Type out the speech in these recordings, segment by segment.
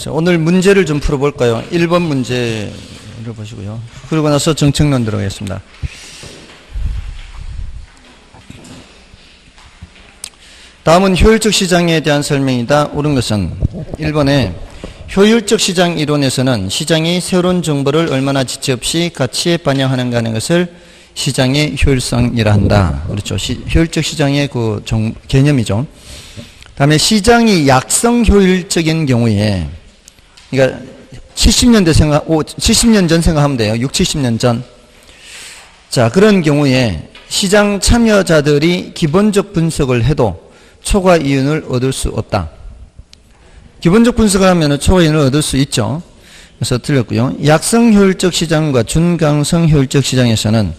자, 오늘 문제를 좀 풀어볼까요? 1번 문제를 보시고요. 그러고 나서 정책론 들어가겠습니다. 다음은 효율적 시장에 대한 설명이다. 옳은 것은 1번에 효율적 시장 이론에서는 시장이 새로운 정보를 얼마나 지체 없이 가치에 반영하는가 하는 것을 시장의 효율성이라 한다. 그렇죠. 효율적 시장의 그 개념이죠. 다음에 시장이 약성 효율적인 경우에, 그러니까 70년 전 생각하면 돼요. 6, 70년 전. 자, 그런 경우에 시장 참여자들이 기본적 분석을 해도 초과 이윤을 얻을 수 없다. 기본적 분석을 하면 초과 이윤을 얻을 수 있죠. 그래서 틀렸고요. 약성 효율적 시장과 준강성 효율적 시장에서는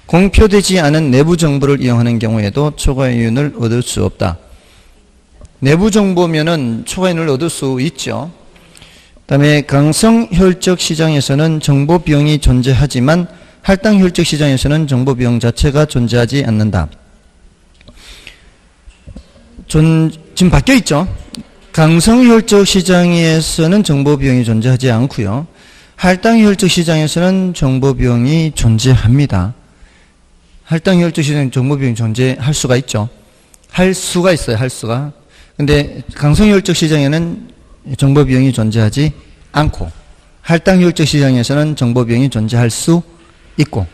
공표되지 않은 내부 정보를 이용하는 경우에도 초과 이윤을 얻을 수 없다. 내부 정보면은 초과 이윤을 얻을 수 있죠. 그다음에 강성 효율적 시장에서는 정보 비용이 존재하지만 할당 효율적 시장에서는 정보 비용 자체가 존재하지 않는다. 지금 바뀌어 있죠. 강성 효율적 시장에서는 정보 비용이 존재하지 않고요. 할당 효율적 시장에서는 정보 비용이 존재합니다. 할당 효율적 시장에 정보 비용이 존재할 수가 있죠. 할 수가 있어요. 할 수가. 근데 강성 효율적 시장에는 정보 비용이 존재하지 않고 할당 효율적 시장에서는 정보 비용이 존재할 수 있고,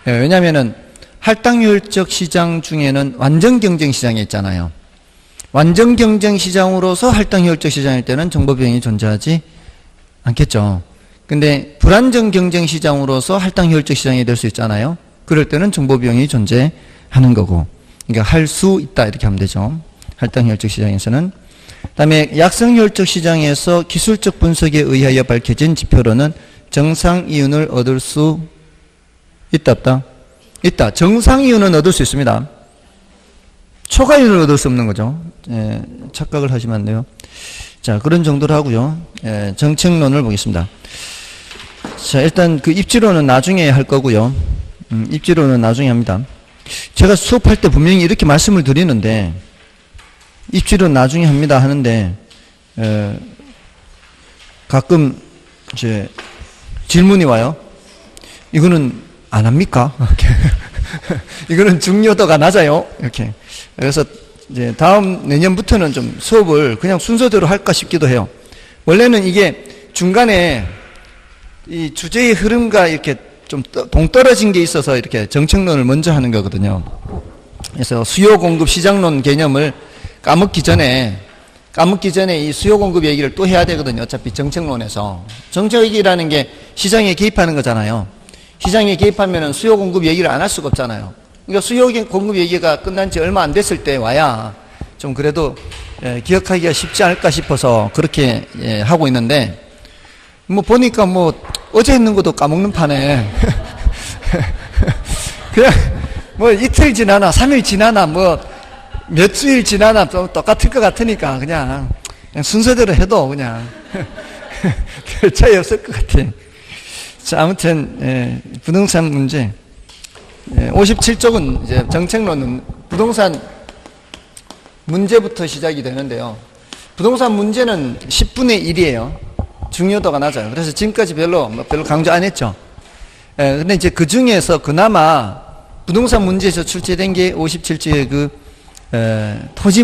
왜냐하면은 할당 효율적 시장 중에는 완전 경쟁 시장이 있잖아요. 완전 경쟁 시장으로서 할당 효율적 시장일 때는 정보 비용이 존재하지 않겠죠. 근데 불안정 경쟁 시장으로서 할당 효율적 시장이 될 수 있잖아요. 그럴 때는 정보 비용이 존재하는 거고, 그러니까 할 수 있다 이렇게 하면 되죠. 할당 효율적 시장에서는. 그다음에 약성 효율적 시장에서 기술적 분석에 의하여 밝혀진 지표로는 정상 이윤을 얻을 수 있다 없다? 있다. 정상 이윤은 얻을 수 있습니다. 초과 이윤을 얻을 수 없는 거죠. 착각을 하시면 안 돼요. 자, 그런 정도로 하고요. 정책론을 보겠습니다. 자, 일단 그 입지론은 나중에 할 거고요. 입지론은 나중에 합니다. 제가 수업할 때 분명히 이렇게 말씀을 드리는데 입지론 나중에 합니다 하는데 가끔 이제 질문이 와요. 이거는 안 합니까? 이거는 중요도가 낮아요. 이렇게. 그래서 이제 다음 내년부터는 좀 수업을 그냥 순서대로 할까 싶기도 해요. 원래는 이게 중간에 이 주제의 흐름과 이렇게 좀 동떨어진 게 있어서 이렇게 정책론을 먼저 하는 거거든요. 그래서 수요 공급 시장론 개념을 까먹기 전에 이 수요 공급 얘기를 또 해야 되거든요. 어차피 정책론에서. 정책 얘기라는 게 시장에 개입하는 거잖아요. 시장에 개입하면은 수요 공급 얘기를 안 할 수가 없잖아요. 그러니까 수요 공급 얘기가 끝난 지 얼마 안 됐을 때 와야 좀 그래도 기억하기가 쉽지 않을까 싶어서 그렇게 하고 있는데, 뭐 보니까 뭐 어제 했는 것도 까먹는 판에 그냥 뭐 이틀 지나나 3일 지나나 뭐 몇 주일 지나나 똑같을 것 같으니까 그냥 순서대로 해도 그냥 별 차이 없을 것 같아. 자, 아무튼 부동산 문제 57쪽은 이제 정책론은 부동산 문제부터 시작이 되는데요. 부동산 문제는 10분의 1이에요. 중요도가 낮아요. 그래서 지금까지 별로 강조 안 했죠. 근데 이제 그 중에서 그나마 부동산 문제에서 출제된 게 57쪽의 토지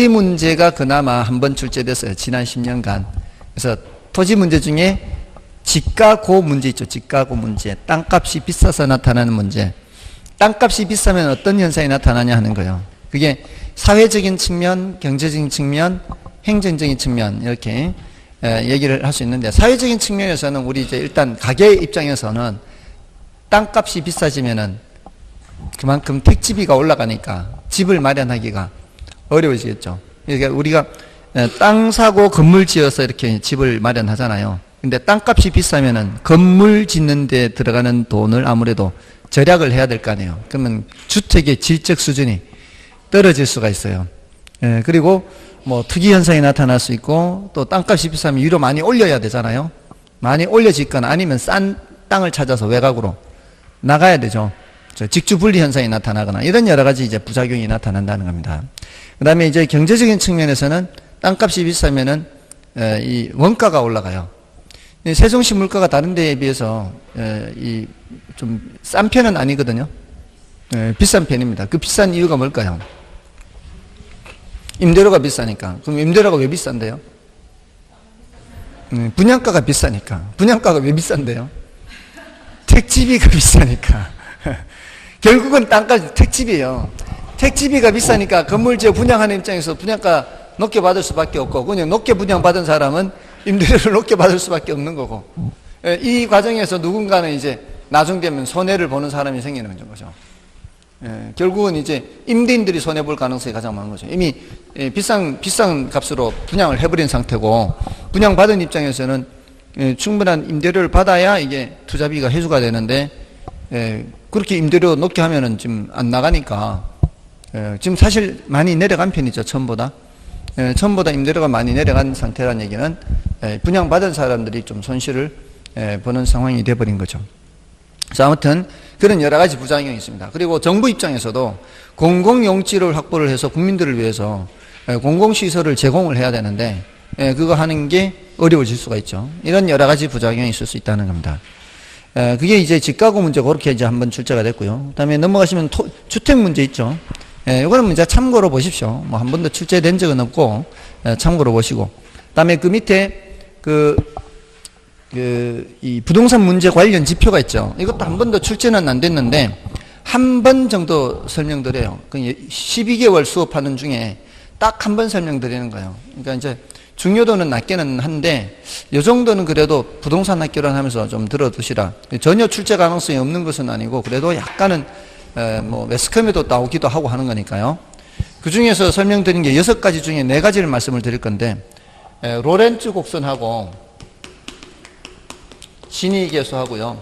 문제가 그나마 한번 출제됐어요. 지난 10년간. 그래서 토지 문제 중에 지가고 문제 있죠. 지가고 문제. 땅값이 비싸서 나타나는 문제. 땅값이 비싸면 어떤 현상이 나타나냐 하는 거예요. 그게 사회적인 측면, 경제적인 측면, 행정적인 측면 이렇게 얘기를 할 수 있는데, 사회적인 측면에서는 우리 이제 일단 가게 입장에서는 땅값이 비싸지면은 그만큼 택지비가 올라가니까 집을 마련하기가 어려워지겠죠. 그러니까 우리가 땅 사고 건물 지어서 이렇게 집을 마련하잖아요. 근데 땅값이 비싸면은 건물 짓는 데 들어가는 돈을 아무래도 절약을 해야 될 거 아니에요. 그러면 주택의 질적 수준이 떨어질 수가 있어요. 그리고 뭐 투기 현상이 나타날 수 있고, 또 땅값이 비싸면 위로 많이 올려야 되잖아요. 많이 올려짓거나 아니면 싼 땅을 찾아서 외곽으로 나가야 되죠. 직주 분리 현상이 나타나거나 이런 여러 가지 이제 부작용이 나타난다는 겁니다. 그 다음에 이제 경제적인 측면에서는 땅값이 비싸면은 이 원가가 올라가요. 세종시 물가가 다른 데에 비해서 좀 싼 편은 아니거든요. 비싼 편입니다. 그 비싼 이유가 뭘까요? 임대료가 비싸니까. 그럼 임대료가 왜 비싼데요? 분양가가 비싸니까. 분양가가 왜 비싼데요? 택지비가 비싸니까. 결국은 땅값 택지비예요. 택지비가 비싸니까 건물지어 분양하는 입장에서 분양가 높게 받을 수밖에 없고, 그냥 높게 분양받은 사람은 임대료를 높게 받을 수밖에 없는 거고, 이 과정에서 누군가는 이제 나중 되면 손해를 보는 사람이 생기는 거죠. 결국은 이제 임대인들이 손해볼 가능성이 가장 많은 거죠. 이미 비싼 값으로 분양을 해버린 상태고, 분양받은 입장에서는 충분한 임대료를 받아야 이게 투자비가 회수가 되는데, 그렇게 임대료 높게 하면은 지금 안 나가니까, 지금 사실 많이 내려간 편이죠. 처음보다 임대료가 많이 내려간 상태라는 얘기는 분양받은 사람들이 좀 손실을 보는 상황이 돼버린 거죠. 자, 아무튼 그런 여러 가지 부작용이 있습니다. 그리고 정부 입장에서도 공공용지를 확보를 해서 국민들을 위해서 공공시설을 제공을 해야 되는데, 그거 하는 게 어려워질 수가 있죠. 이런 여러 가지 부작용이 있을 수 있다는 겁니다. 그게 이제 집가구 문제가 그렇게 이제 한번 출제가 됐고요. 그 다음에 넘어가시면 주택 문제 있죠. 이거는 이제 참고로 보십시오. 뭐 한 번도 출제된 적은 없고, 참고로 보시고. 그 다음에 그 밑에 이 부동산 문제 관련 지표가 있죠. 이것도 한 번도 출제는 안 됐는데, 한 번 정도 설명드려요. 12개월 수업하는 중에 딱 한 번 설명드리는 거예요. 그러니까 이제 중요도는 낮게는 한데, 이 정도는 그래도 부동산 학교를 하면서 좀 들어두시라. 전혀 출제 가능성이 없는 것은 아니고, 그래도 약간은 뭐 매스컴에도 나오기도 하고 하는 거니까요. 그 중에서 설명드린 게 6가지 중에 4가지를 말씀을 드릴 건데, 로렌츠 곡선하고 지니 계수하고요,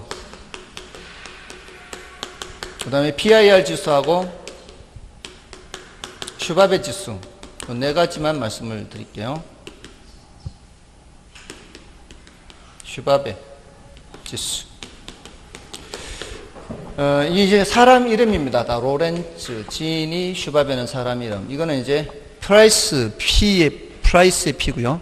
그 다음에 PIR 지수하고 슈바베 지수, 그 4가지만 말씀을 드릴게요. 슈바베 지수. 이제 사람 이름입니다. 다 로렌츠, 지니, 슈바베는 사람 이름. 이거는 이제 프라이스의 P고요.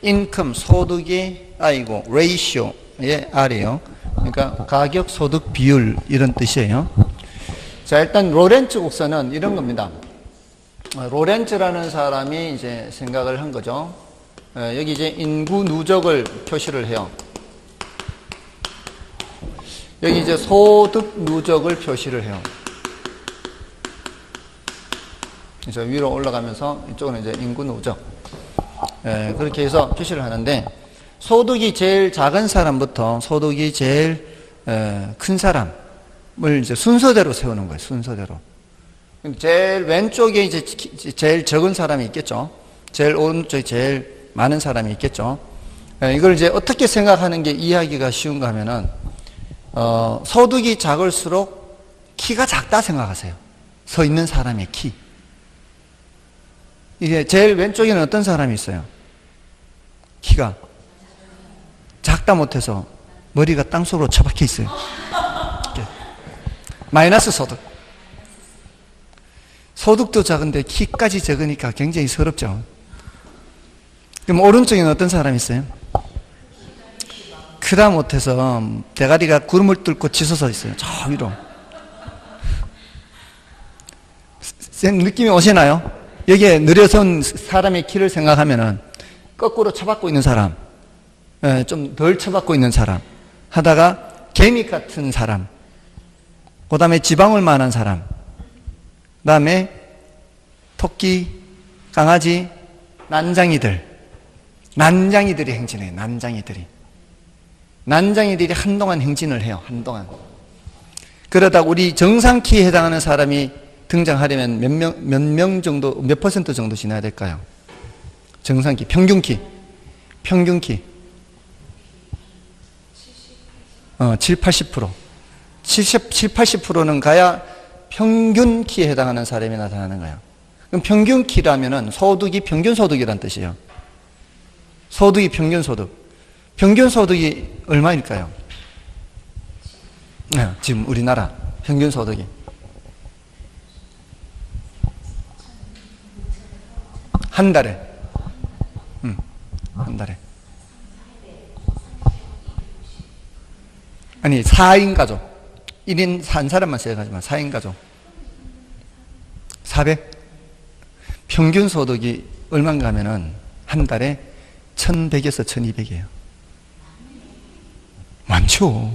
인컴, 소득의 I고, 레이쇼의 R이에요. 그러니까 가격, 소득, 비율 이런 뜻이에요. 자, 일단 로렌츠 곡선은 이런 겁니다. 로렌츠라는 사람이 이제 생각을 한 거죠. 여기 이제 인구 누적을 표시를 해요. 여기 이제 소득 누적을 표시를 해요. 그래서 위로 올라가면서 이쪽은 이제 인구 누적. 그렇게 해서 표시를 하는데, 소득이 제일 작은 사람부터 소득이 제일 큰 사람을 이제 순서대로 세우는 거예요. 순서대로. 제일 왼쪽에 이제 제일 적은 사람이 있겠죠. 제일 오른쪽에 제일 많은 사람이 있겠죠. 이걸 이제 어떻게 생각하는 게 이해하기가 쉬운가 하면은, 소득이 작을수록 키가 작다 생각하세요. 서 있는 사람의 키. 이게 제일 왼쪽에는 어떤 사람이 있어요? 키가 작다 못해서 머리가 땅속으로 처박혀 있어요. 마이너스 소득. 소득도 작은데 키까지 적으니까 굉장히 서럽죠. 그럼 오른쪽에는 어떤 사람이 있어요? 크다 못해서 대가리가 구름을 뚫고 치솟아 있어요. 저 위로. 느낌이 오시나요? 여기에 느려선 사람의 키를 생각하면은 거꾸로 쳐박고 있는 사람, 좀 덜 쳐박고 있는 사람 하다가 개미 같은 사람, 그 다음에 지방울 만한 사람, 그 다음에 토끼, 강아지, 난장이들이 행진해요. 난장이들이 한동안 행진을 해요. 한동안. 그러다 우리 정상 키에 해당하는 사람이 등장하려면 몇 명 정도, 몇 퍼센트 정도 지나야 될까요? 정상 키, 평균 키. 7, 80%. 80%는 가야 평균 키에 해당하는 사람이 나타나는 거예요. 그럼 평균 키라면은 소득이 평균 소득이란 뜻이에요. 소득이 평균 소득. 평균 소득이 얼마일까요? 지금 우리나라 평균 소득이. 한 달에. 한 달에. 아니, 4인 가족. 1인 한 사람만 생각하지만 4인 가족. 400? 평균 소득이 얼마인가 하면은 한 달에 1100에서 1200이에요. 많죠.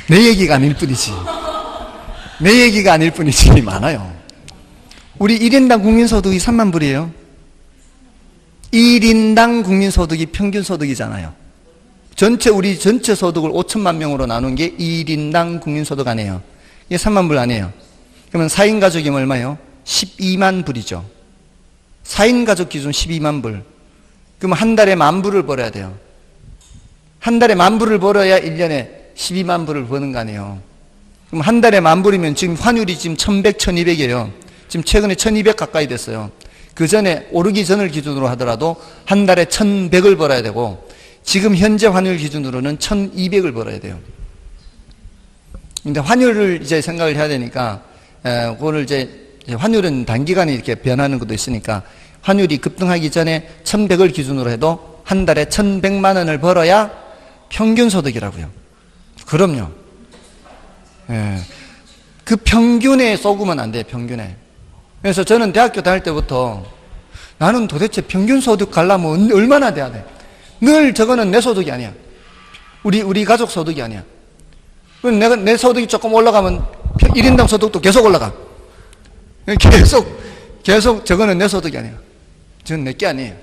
내 얘기가 아닐 뿐이지. 내 얘기가 아닐 뿐이지 많아요. 우리 1인당 국민소득이 3만 불이에요. 1인당 국민소득이 평균소득이잖아요. 우리 전체 소득을 5천만 명으로 나눈 게 1인당 국민소득 아니에요. 이게 3만 불 아니에요. 그러면 4인 가족이면 얼마예요? 12만 불이죠. 4인 가족 기준 12만 불. 그럼 한 달에 10,000불을 벌어야 돼요. 한 달에 10,000불을 벌어야 1년에 12만 불을 버는 거 아니에요. 그럼 한 달에 10,000불이면 지금 환율이 지금 1100, 1200이에요. 지금 최근에 1200 가까이 됐어요. 그 전에 오르기 전을 기준으로 하더라도 한 달에 1100을 벌어야 되고 지금 현재 환율 기준으로는 1200을 벌어야 돼요. 근데 환율을 이제 생각을 해야 되니까, 그거를 이제 환율은 단기간에 이렇게 변하는 것도 있으니까 환율이 급등하기 전에 1100을 기준으로 해도 한 달에 1100만 원을 벌어야 평균 소득이라고요. 그럼요. 그 평균에 쏘구면 안 돼요, 평균에. 그래서 저는 대학교 다닐 때부터 나는 도대체 평균 소득 가려면 얼마나 돼야 돼? 늘 저거는 내 소득이 아니야. 우리 가족 소득이 아니야. 내 소득이 조금 올라가면 1인당 소득도 계속 올라가. 계속 저거는 내 소득이 아니야. 저는 내 게 아니에요.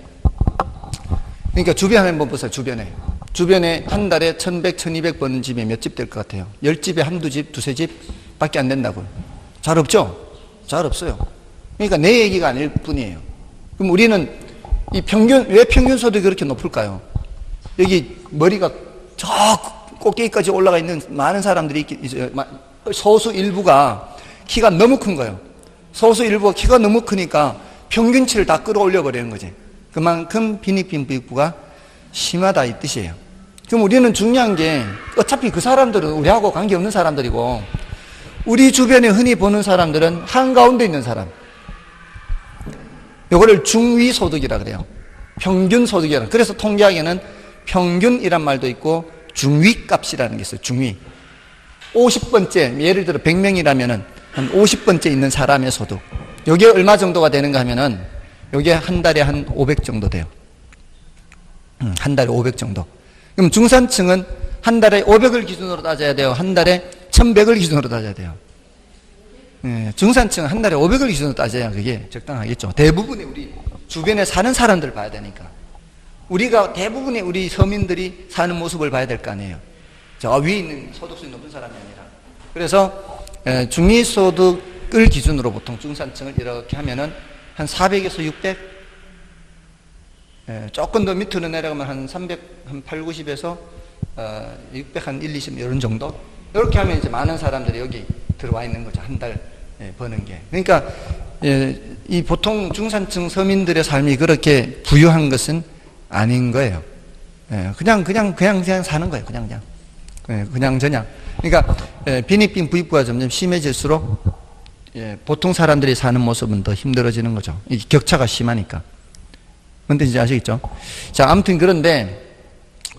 그러니까 주변에 한번 보세요, 주변에 한 달에 1100, 1200 버는 집이 몇 집 될 것 같아요? 10집에 한두 집, 두세 집 밖에 안 된다고요. 잘 없죠? 잘 없어요. 그러니까 내 얘기가 아닐 뿐이에요. 그럼 우리는 왜 평균 소득이 그렇게 높을까요? 여기 머리가 저 꼭대기까지 올라가 있는 많은 사람들이 소수 일부가 키가 너무 큰 거예요. 소수 일부가 키가 너무 크니까 평균치를 다 끌어올려 버리는 거지. 그만큼 빈익빈 부익부가 심하다 이 뜻이에요. 그럼 우리는 중요한 게 어차피 그 사람들은 우리하고 관계없는 사람들이고 우리 주변에 흔히 보는 사람들은 한가운데 있는 사람. 요거를 중위소득이라 그래요. 평균소득이라. 그래서 통계학에는 평균이란 말도 있고 중위값이라는 게 있어요. 중위. 50번째, 예를 들어 100명이라면은 한 50번째 있는 사람의 소득. 요게 얼마 정도가 되는가 하면은 요게 한 달에 한 500 정도 돼요. 한 달에 500 정도. 그럼 중산층은 한 달에 500을 기준으로 따져야 돼요. 한 달에 1100을 기준으로 따져야 돼요. 중산층은 한 달에 500을 기준으로 따져야 그게 적당하겠죠. 대부분의 우리 주변에 사는 사람들을 봐야 되니까. 우리가 대부분의 우리 서민들이 사는 모습을 봐야 될 거 아니에요. 저 위에 있는 소득수준이 높은 사람이 아니라. 그래서 중위소득을 기준으로 보통 중산층을 이렇게 하면은 한 400에서 600, 조금 더 밑으로 내려가면 한 300, 한 8, 90에서 600, 한 1, 20 이런 정도. 이렇게 하면 이제 많은 사람들이 여기 들어와 있는 거죠. 한 달 버는 게. 그러니까 이 보통 중산층 서민들의 삶이 그렇게 부유한 것은 아닌 거예요. 그냥 사는 거예요. 그냥 저냥. 그러니까 빈익빈 부익부가 점점 심해질수록 보통 사람들이 사는 모습은 더 힘들어지는 거죠. 이 격차가 심하니까. 뭔지 이제 아시겠죠? 자, 아무튼 그런데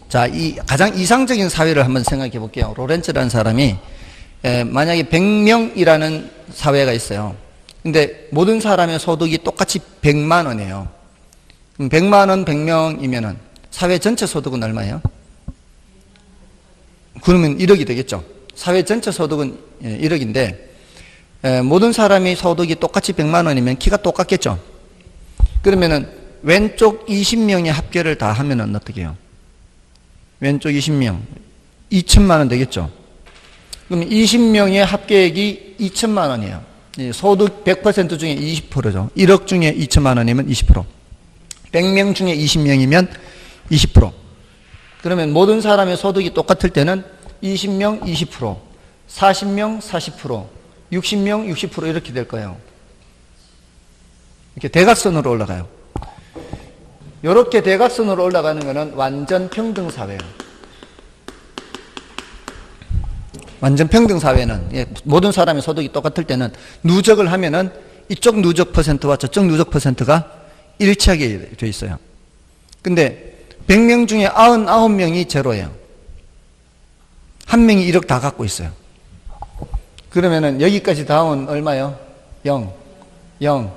자, 이 가장 이상적인 사회를 한번 생각해 볼게요. 로렌츠라는 사람이 만약에 100명이라는 사회가 있어요. 근데 모든 사람의 소득이 똑같이 100만 원이에요. 그럼 100만 원 100명이면은 사회 전체 소득은 얼마예요? 그러면 1억이 되겠죠. 사회 전체 소득은 1억인데 모든 사람이 소득이 똑같이 100만 원이면 키가 똑같겠죠. 그러면은 왼쪽 20명의 합계를 다 하면은 어떻게 해요? 왼쪽 20명 2천만 원 되겠죠. 그럼 20명의 합계액이 2천만 원이에요. 소득 100% 중에 20%죠. 1억 중에 2천만 원이면 20%. 100명 중에 20명이면 20%. 그러면 모든 사람의 소득이 똑같을 때는 20명 20%, 40명 40%, 60명 60% 이렇게 될 거예요. 이렇게 대각선으로 올라가요. 이렇게 대각선으로 올라가는 것은 완전 평등 사회예요. 완전 평등 사회는 모든 사람의 소득이 똑같을 때는 누적을 하면은 이쪽 누적 퍼센트와 저쪽 누적 퍼센트가 일치하게 돼 있어요. 근데 100명 중에 99명이 제로예요. 한 명이 1억 다 갖고 있어요. 그러면은 여기까지 다운 얼마요? 0, 0,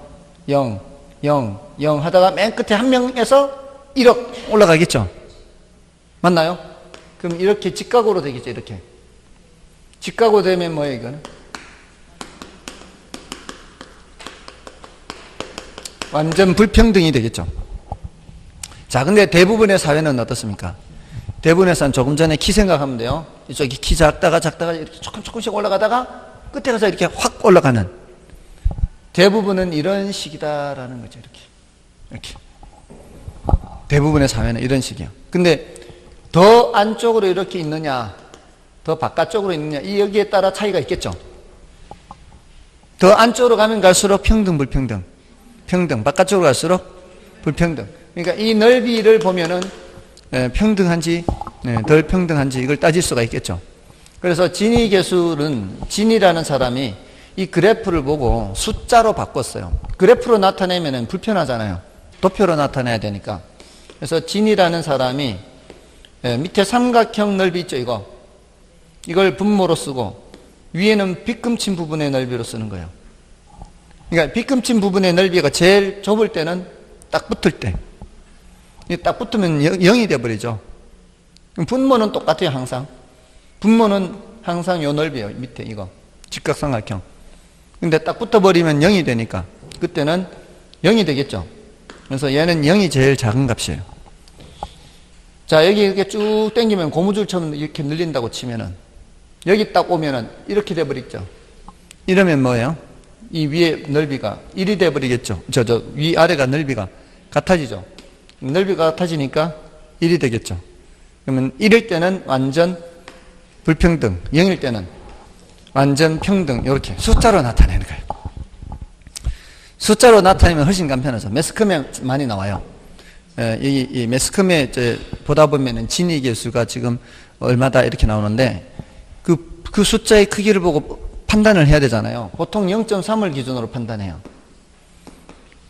0, 0, 0 하다가 맨 끝에 한 명에서 1억 올라가겠죠? 맞나요? 그럼 이렇게 직각으로 되겠죠, 이렇게. 직각으로 되면 뭐예요, 이거는? 완전 불평등이 되겠죠. 자, 근데 대부분의 사회는 어떻습니까? 대부분의 사회는 조금 전에 키 생각하면 돼요. 이쪽이 키 작다가 이렇게 조금씩 올라가다가 끝에 가서 이렇게 확 올라가는. 대부분은 이런 식이다라는 거죠, 이렇게. 대부분의 사회는 이런 식이에요. 근데 더 안쪽으로 이렇게 있느냐, 더 바깥쪽으로 있느냐, 이 여기에 따라 차이가 있겠죠. 더 안쪽으로 가면 갈수록 평등, 불평등. 평등, 바깥쪽으로 갈수록 불평등. 그러니까 이 넓이를 보면은 평등한지 덜 평등한지 이걸 따질 수가 있겠죠. 그래서 지니 계술은 진이라는 사람이 이 그래프를 보고 숫자로 바꿨어요. 그래프로 나타내면은 불편하잖아요. 도표로 나타내야 되니까. 그래서 진이라는 사람이 밑에 삼각형 넓이 있죠, 이걸 분모로 쓰고 위에는 빗금친 부분의 넓이로 쓰는 거예요. 그러니까 빗금친 부분의 넓이가 제일 좁을 때는 딱 붙을 때. 딱 붙으면 0이 돼버리죠. 분모는 똑같아요, 항상. 분모는 항상 요 넓이에요, 밑에 직각삼각형. 근데 딱 붙어버리면 0이 되니까 그때는 0이 되겠죠. 그래서 얘는 0이 제일 작은 값이에요. 자, 여기 이렇게 쭉 당기면 고무줄처럼 이렇게 늘린다고 치면은 여기 딱 오면은 이렇게 돼버리죠. 이러면 뭐예요? 이 위에 넓이가 1이 돼버리겠죠. 위아래가 넓이가 같아지죠. 넓이가 같아지니까 1이 되겠죠. 그러면 1일 때는 완전 불평등, 0일 때는 완전 평등, 이렇게 숫자로 나타내는 거예요. 숫자로 나타내면 훨씬 간편하죠. 매스컴에 많이 나와요. 이 매스컴에 보다 보면은 진위 계수가 지금 얼마다 이렇게 나오는데 그 숫자의 크기를 보고 판단을 해야 되잖아요. 보통 0.3을 기준으로 판단해요.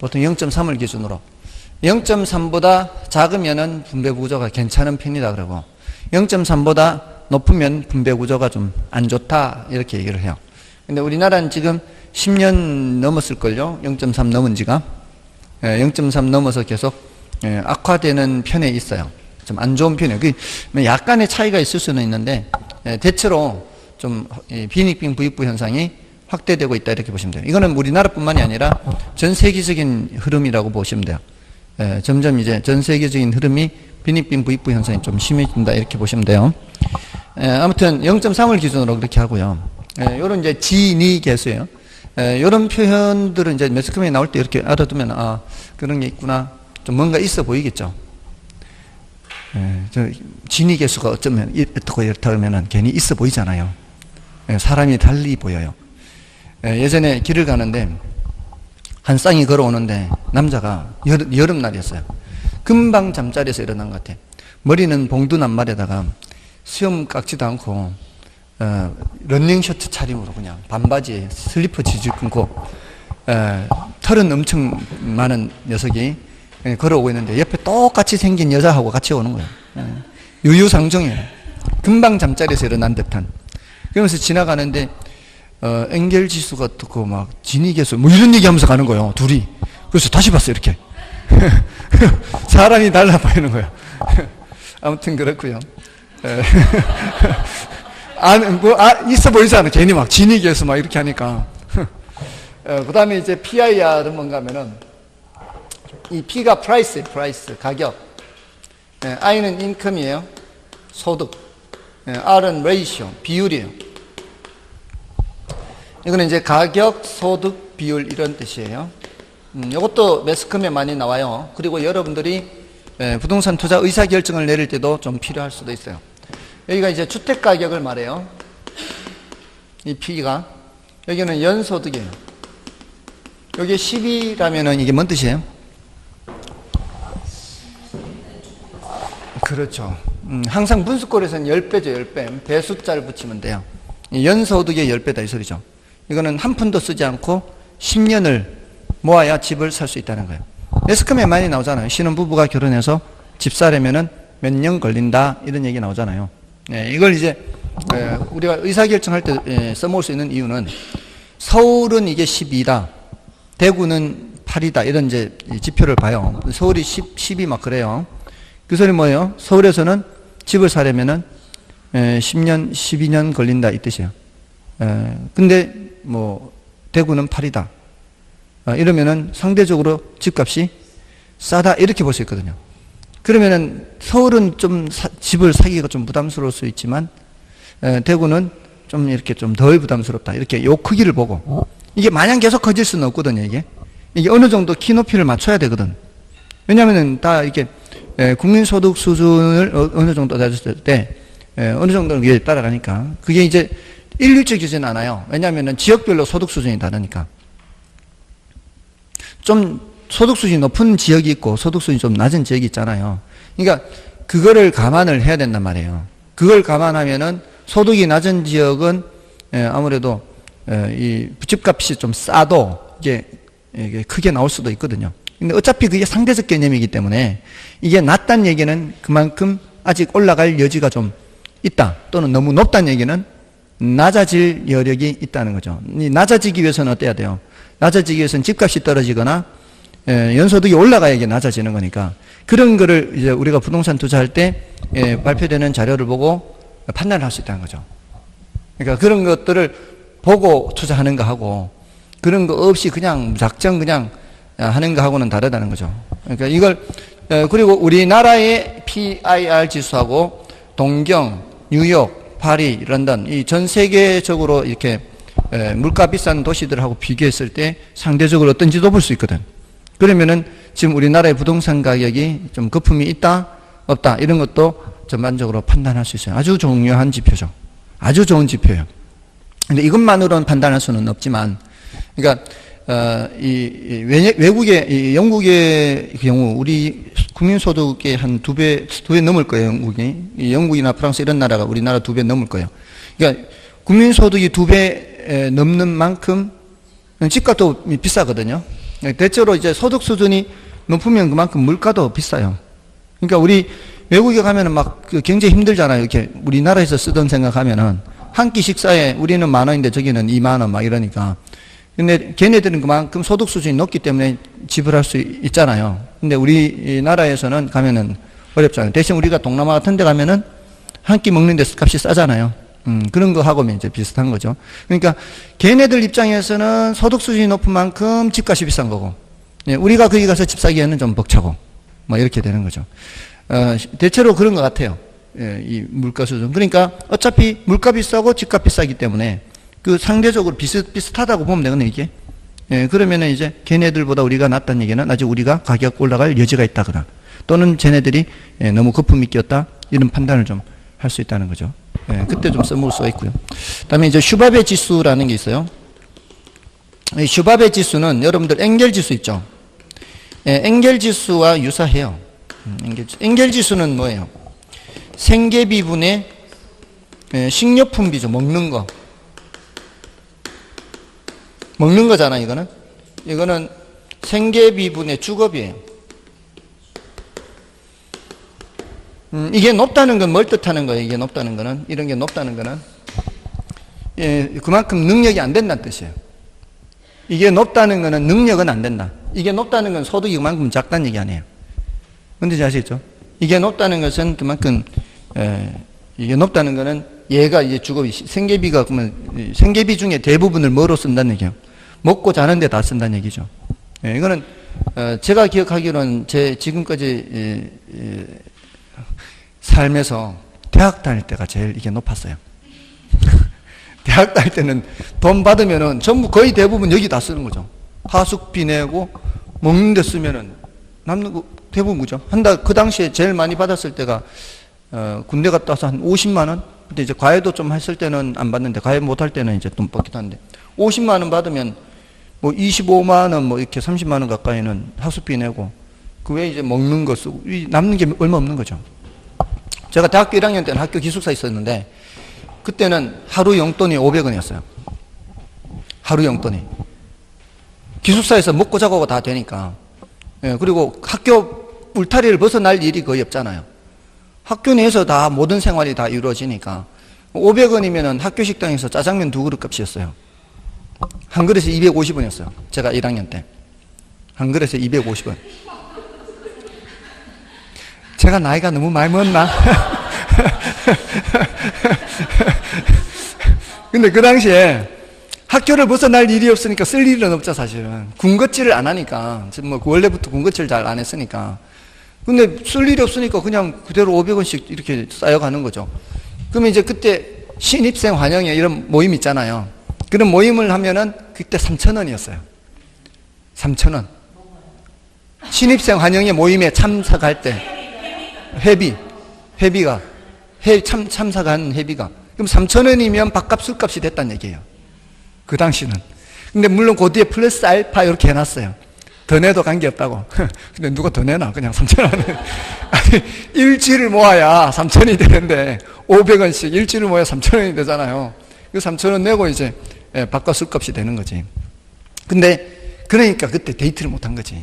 보통 0.3을 기준으로. 0.3보다 작으면은 분배 구조가 괜찮은 편이다 그러고 0.3보다 높으면 분배 구조가 좀 안 좋다 이렇게 얘기를 해요. 근데 우리나라는 지금 10년 넘었을걸요. 0.3 넘은 지가 0.3 넘어서 계속 악화되는 편에 있어요. 좀 안 좋은 편이에요. 약간의 차이가 있을 수는 있는데 대체로 좀 비익빈 부익부 현상이 확대되고 있다 이렇게 보시면 돼요. 이거는 우리나라뿐만이 아니라 전 세계적인 흐름이라고 보시면 돼요. 점점 이제 전 세계적인 흐름이 빈익빈 부익부 현상이 좀 심해진다 이렇게 보시면 돼요. 아무튼 0.3을 기준으로 그렇게 하고요. 요런 이제 진위 계수예요. 요런 표현들은 이제 매스컴에 나올 때 이렇게 알아두면 그런 게 있구나. 좀 뭔가 있어 보이겠죠. 진위 계수가 어쩌면 이렇다 하면은 괜히 있어 보이잖아요. 사람이 달리 보여요. 예전에 길을 가는데 한 쌍이 걸어오는데 남자가 여름날이었어요. 금방 잠자리에서 일어난 것 같아. 머리는 봉두 낱말에다가 수염 깎지도 않고 런닝 셔츠 차림으로 그냥 반바지에 슬리퍼 지질 끊고 털은 엄청 많은 녀석이 걸어오고 있는데 옆에 똑같이 생긴 여자하고 같이 오는 거예요. 유유상종이에요. 금방 잠자리에서 일어난 듯한. 그러면서 지나가는데 엔겔지수가 어떻고 막 진위계수 뭐 이런 얘기하면서 가는 거예요. 둘이. 그래서 다시 봤어요. 이렇게. 사람이 달라 보이는 거예요. 아무튼 그렇고요. 있어 보이잖아. 괜히 막 진위계수 막 이렇게 하니까. 그 다음에 이제 PIR은 뭔가 하면은 이 P가 프라이스, 가격. I는 인컴이에요. 소득. R은 레이시오, 비율이에요. 이거는 이제 가격, 소득, 비율 이런 뜻이에요. 이것도 매스컴에 많이 나와요. 그리고 여러분들이 부동산 투자 의사결정을 내릴 때도 좀 필요할 수도 있어요. 여기가 이제 주택 가격을 말해요. 이 P가. 여기는 연소득이에요. 여기 10이라면은 이게 뭔 뜻이에요? 그렇죠. 항상 분수꼴에서는 10배죠, 10배. 배숫자를 붙이면 돼요. 연소득의 10배다 이 소리죠. 이거는 한 푼도 쓰지 않고 10년을 모아야 집을 살 수 있다는 거예요. 매스컴에 많이 나오잖아요. 신혼부부가 결혼해서 집 사려면은 몇 년 걸린다 이런 얘기 나오잖아요. 이걸 이제 우리가 의사결정할 때 써먹을 수 있는 이유는 서울은 이게 12다. 대구는 8이다. 이런 이제 지표를 봐요. 서울이 10이 막 그래요. 그 소리 뭐예요? 서울에서는 집을 사려면은 10년, 12년 걸린다 이 뜻이에요. 근데 뭐 대구는 8이다. 이러면은 상대적으로 집값이 싸다 이렇게 볼 수 있거든요. 그러면은 서울은 좀 집을 사기가 좀 부담스러울 수 있지만 대구는 좀 이렇게 좀 덜 부담스럽다. 이렇게 요 크기를 보고 이게 마냥 계속 커질 수는 없거든요. 이게 어느 정도 키 높이를 맞춰야 되거든. 왜냐하면은 다 이렇게 국민소득 수준을 어느 정도 낮았을 때 어느 정도는 위에 따라가니까 그게 이제 일률적이지는 않아요. 왜냐하면은 지역별로 소득 수준이 다르니까. 좀 소득 수준이 높은 지역이 있고 소득 수준이 좀 낮은 지역이 있잖아요. 그러니까 그거를 감안을 해야 된단 말이에요. 그걸 감안하면은 소득이 낮은 지역은 아무래도 이 집값이 좀 싸도 이게 크게 나올 수도 있거든요. 근데 어차피 그게 상대적 개념이기 때문에 이게 낮다는 얘기는 그만큼 아직 올라갈 여지가 좀 있다. 또는 너무 높다는 얘기는 낮아질 여력이 있다는 거죠. 낮아지기 위해서는 어때야 돼요? 낮아지기 위해서는 집값이 떨어지거나 연소득이 올라가야 이게 낮아지는 거니까 그런 거를 이제 우리가 부동산 투자할 때 발표되는 자료를 보고 판단을 할 수 있다는 거죠. 그러니까 그런 것들을 보고 투자하는 거 하고 그런 거 없이 그냥 무작정 그냥 하는 거 하고는 다르다는 거죠. 그러니까 이걸 그리고 우리나라의 PIR 지수하고 동경, 뉴욕, 파리, 런던 이 전 세계적으로 이렇게 물가 비싼 도시들하고 비교했을 때 상대적으로 어떤지도 볼 수 있거든. 그러면은 지금 우리나라의 부동산 가격이 좀 거품이 있다, 없다 이런 것도 전반적으로 판단할 수 있어요. 아주 중요한 지표죠. 아주 좋은 지표예요. 근데 이것만으로는 판단할 수는 없지만, 그러니까 외국의 영국의 경우 우리 국민소득의 한 두 배 넘을 거예요. 영국이나 프랑스 이런 나라가 우리나라 2배 넘을 거예요. 그러니까 국민소득이 2배 넘는 만큼 집값도 비싸거든요. 대체로 이제 소득 수준이 높으면 그만큼 물가도 비싸요. 그러니까 우리 외국에 가면은 막 경제 힘들잖아요. 이렇게 우리나라에서 쓰던 생각하면은 한 끼 식사에 우리는 10,000원인데 저기는 20,000원 막 이러니까. 근데 걔네들은 그만큼 소득 수준이 높기 때문에 지불할 수 있잖아요. 근데 우리나라에서는 가면은 어렵잖아요. 대신 우리가 동남아 같은 데 가면은 한 끼 먹는 데 값이 싸잖아요. 그런 거 하고는 이제 비슷한 거죠. 그러니까 걔네들 입장에서는 소득 수준이 높은 만큼 집값이 비싼 거고, 우리가 거기 가서 집 사기에는 좀 벅차고, 뭐 이렇게 되는 거죠. 대체로 그런 것 같아요. 이 물가 수준. 그러니까 어차피 물가 비싸고 집값 비싸기 때문에 그 상대적으로 비슷하다고 보면 되거든요, 이게. 그러면은 이제 걔네들보다 우리가 낫다는 얘기는 아직 우리가 가격 올라갈 여지가 있다거나 또는 쟤네들이 너무 거품이 끼었다 이런 판단을 좀 할 수 있다는 거죠. 그때 좀 써먹을 수가 있고요. 그 다음에 이제 슈바베 지수라는 게 있어요. 이 슈바베 지수는 여러분들 엥겔 지수 있죠? 엥겔 지수와 유사해요. 엥겔 지수는 뭐예요? 생계비분의 식료품비죠. 먹는 거. 먹는 거잖아, 이거는. 이거는 생계비분의 주급이에요. 이게 높다는 건 뭘 뜻하는 거예요? 이게 높다는 거는, 이런 게 높다는 거는, 그만큼 능력이 안 된다는 뜻이에요. 이게 높다는 거는 능력은 안 된다. 이게 높다는 건 소득이 그만큼 작다는 얘기 아니에요. 뭔지 아시겠죠? 이게 높다는 것은 그만큼, 이게 높다는 거는 얘가 이제 주급이, 생계비가 그러면, 생계비 중에 대부분을 뭐로 쓴다는 얘기예요? 먹고 자는데 다 쓴다는 얘기죠. 이거는, 제가 기억하기로는 제 지금까지, 삶에서 대학 다닐 때가 제일 이게 높았어요. 대학 다닐 때는 돈 받으면은 전부 거의 대부분 여기 다 쓰는 거죠. 하숙비 내고 먹는 데 쓰면은 남는 거 대부분 그죠. 그 당시에 제일 많이 받았을 때가 군대 갔다 와서 한 50만 원. 근데 이제 과외도 좀 했을 때는 안 받는데 과외 못 할 때는 이제 돈 받기도 한데 50만 원 받으면 뭐 25만 원 뭐 이렇게 30만 원 가까이는 하숙비 내고 그 외에 이제 먹는 거 쓰고 남는 게 얼마 없는 거죠. 제가 대학교 1학년 때는 학교 기숙사 있었는데 그때는 하루 용돈이 500원이었어요. 하루 용돈이. 기숙사에서 먹고 자고가 다 되니까. 그리고 학교 울타리를 벗어날 일이 거의 없잖아요. 학교 내에서 다 모든 생활이 다 이루어지니까 500원이면 학교 식당에서 짜장면 2그릇 값이었어요. 한 그릇에 250원이었어요. 제가 1학년 때. 한 그릇에 250원. 제가 나이가 너무 많이 먹었나? 근데 그 당시에 학교를 벗어날 일이 없으니까 쓸 일은 없죠, 사실은. 군것질을 안 하니까. 뭐 원래부터 군것질 잘 안 했으니까. 근데 쓸 일이 없으니까 그냥 그대로 500원씩 이렇게 쌓여가는 거죠. 그러면 이제 그때 신입생 환영회 이런 모임 있잖아요. 그런 모임을 하면은 그때 3,000원이었어요. 3,000원. 신입생 환영회 모임에 참석할 때 회비가 참석한 회비가 그럼 3,000원이면 밥값 술값이 됐다는 얘기예요. 그 당시는. 근데 물론 그 뒤에 플러스 알파 이렇게 해놨어요. 더 내도 관계없다고. 근데 누가 더 내나? 그냥 3,000원. 아니, 일주일을 모아야 3,000원이 되는데 500원씩 일주일을 모아야 3,000원이 되잖아요. 그 3,000원 내고 이제 밥과 술값이 되는 거지. 근데 그러니까 그때 데이트를 못한 거지.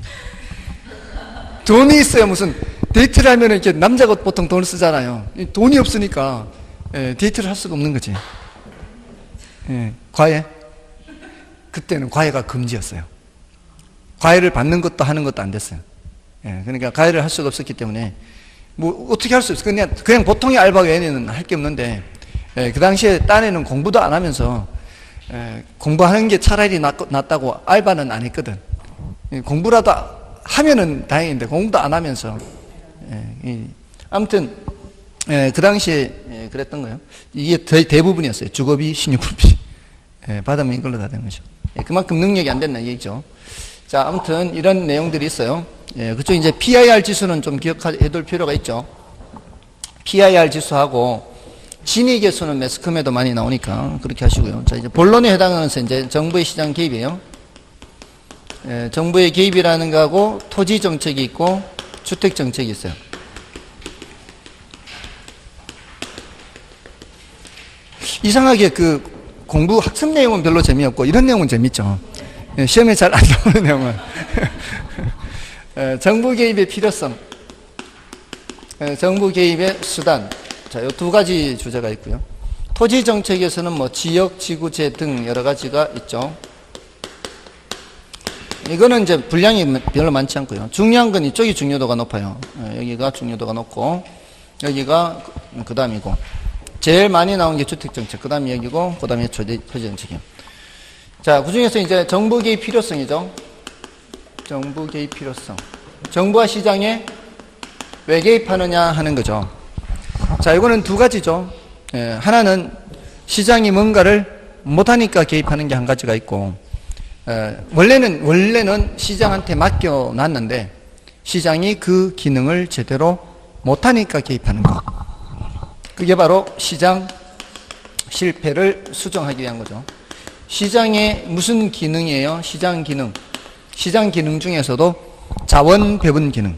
돈이 있어야 무슨 데이트를 하면 이렇게 남자가 보통 돈을 쓰잖아요. 돈이 없으니까 데이트를 할 수가 없는 거지. 과외? 그때는 과외가 금지였어요. 과외를 받는 것도 하는 것도 안 됐어요. 그러니까 과외를 할 수가 없었기 때문에 뭐 어떻게 할 수 있어요? 그냥 보통의 알바 외에는 할 게 없는데 그 당시에 딴에는 공부도 안 하면서 공부하는 게 차라리 낫다고 알바는 안 했거든. 공부라도 하면은 다행인데 공부도 안 하면서 아무튼 그 당시에 그랬던 거예요. 이게 대부분이었어요. 주거비, 신용급비 받으면 이걸로 다 된 거죠. 그만큼 능력이 안 됐나 얘기죠. 자, 아무튼 이런 내용들이 있어요. 그쪽 이제 PIR 지수는 좀 기억해둘 필요가 있죠. PIR 지수하고 진위계수는 매스컴에도 많이 나오니까 그렇게 하시고요. 자, 이제 본론에 해당하는 것은 이제 정부의 시장 개입이에요. 정부의 개입이라는 거하고 토지 정책이 있고 주택 정책이 있어요. 이상하게 그 공부 학습 내용은 별로 재미없고 이런 내용은 재밌죠. 시험에 잘 안 나오는 내용은 정부 개입의 필요성, 정부 개입의 수단. 자, 이 두 가지 주제가 있고요. 토지 정책에서는 뭐 지역, 지구제 등 여러 가지가 있죠. 이거는 이제 분량이 별로 많지 않고요. 중요한 건 이쪽이 중요도가 높아요. 여기가 중요도가 높고 여기가 그 다음이고 제일 많이 나온 게 주택정책, 그 다음이 여기고 그 다음에 토지정책이요. 자, 그 중에서 이제 정부 개입 필요성이죠. 정부 개입 필요성. 정부와 시장에 왜 개입하느냐 하는 거죠. 자, 이거는 두 가지죠. 하나는 시장이 뭔가를 못하니까 개입하는 게 한 가지가 있고, 원래는 시장한테 맡겨놨는데 시장이 그 기능을 제대로 못하니까 개입하는 거. 그게 바로 시장 실패를 수정하기 위한 거죠. 시장의 무슨 기능이에요? 시장 기능. 시장 기능 중에서도 자원 배분 기능.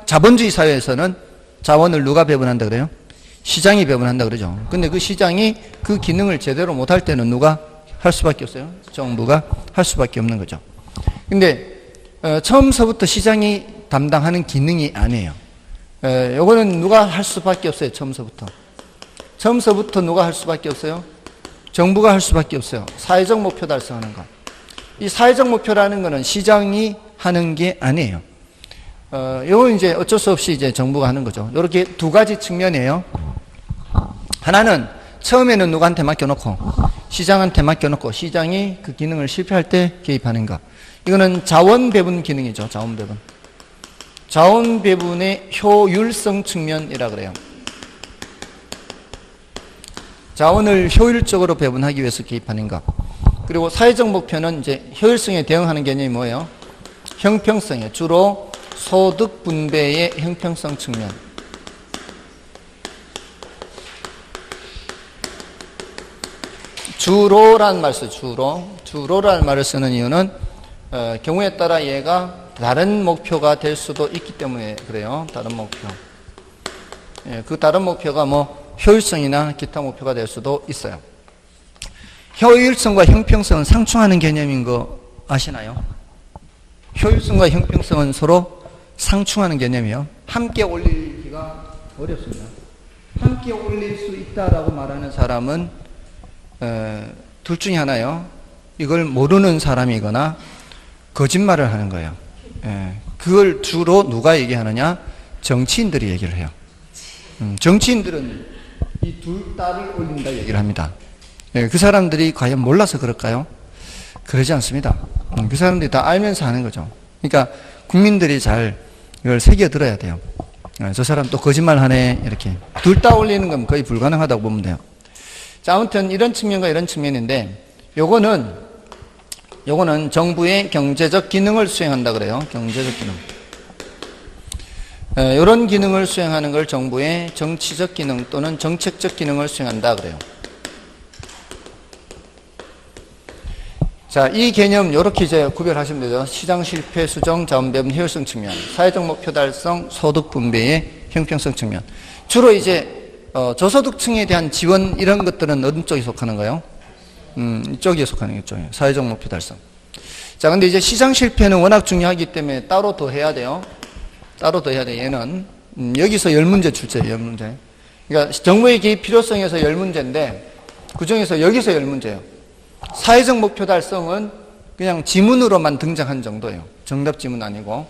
자본주의 사회에서는 자원을 누가 배분한다 그래요? 시장이 배분한다 그러죠. 근데 그 시장이 그 기능을 제대로 못할 때는 누가 할 수밖에 없어요? 정부가 할 수밖에 없는 거죠. 근데 처음서부터 시장이 담당하는 기능이 아니에요. 요거는 누가 할 수밖에 없어요. 처음서부터 누가 할 수밖에 없어요? 정부가 할 수밖에 없어요. 사회적 목표 달성하는 거. 이 사회적 목표라는 거는 시장이 하는 게 아니에요. 요건 이제 어쩔 수 없이 이제 정부가 하는 거죠. 요렇게 두 가지 측면이에요. 하나는 처음에는 누구한테 맡겨놓고 시장한테 맡겨놓고 시장이 그 기능을 실패할 때 개입하는 거. 이거는 자원 배분 기능이죠. 자원 배분. 자원 배분의 효율성 측면이라 그래요. 자원을 효율적으로 배분하기 위해서 개입하는 것. 그리고 사회적 목표는 이제 효율성에 대응하는 개념이 뭐예요? 형평성이에요. 주로 소득 분배의 형평성 측면. 주로라는 말을 써요. 주로라는 말을 쓰는 이유는 경우에 따라 얘가 다른 목표가 될 수도 있기 때문에 그래요. 다른 목표. 그 다른 목표가 뭐 효율성이나 기타 목표가 될 수도 있어요. 효율성과 형평성은 상충하는 개념인 거 아시나요? 효율성과 형평성은 서로 상충하는 개념이요. 함께 올리기가 어렵습니다. 함께 올릴 수 있다라고 말하는 사람은 둘 중에 하나요. 이걸 모르는 사람이거나 거짓말을 하는 거예요. 그걸 주로 누가 얘기하느냐? 정치인들이 얘기를 해요. 정치인들은 이 둘 딸이 올린다 얘기를 합니다. 그 사람들이 과연 몰라서 그럴까요? 그러지 않습니다. 그 사람들이 다 알면서 하는 거죠. 그러니까 국민들이 잘 이걸 새겨들어야 돼요. 저 사람 또 거짓말 하네 이렇게. 둘 다 올리는 건 거의 불가능하다고 보면 돼요. 자, 아무튼 이런 측면과 이런 측면인데 요거는 정부의 경제적 기능을 수행한다 그래요. 경제적 기능. 이런 기능을 수행하는 걸 정부의 정치적 기능 또는 정책적 기능을 수행한다 그래요. 자, 이 개념 이렇게 이제 구별하시면 되죠. 시장 실패, 수정, 자원 배분, 효율성 측면, 사회적 목표 달성, 소득 분배의 형평성 측면. 주로 이제 저소득층에 대한 지원 이런 것들은 어느 쪽에 속하는 거예요? 이쪽에 속하는 거죠. 사회적 목표 달성. 자, 근데 이제 시장 실패는 워낙 중요하기 때문에 따로 더 해야 돼요. 따로 더 해야 돼. 얘는 여기서 10문제 출제예요. 10문제. 그러니까 정부의 개입 필요성에서 10문제인데 그중에서 여기서 10문제예요. 사회적 목표 달성은 그냥 지문으로만 등장한 정도예요. 정답 지문 아니고.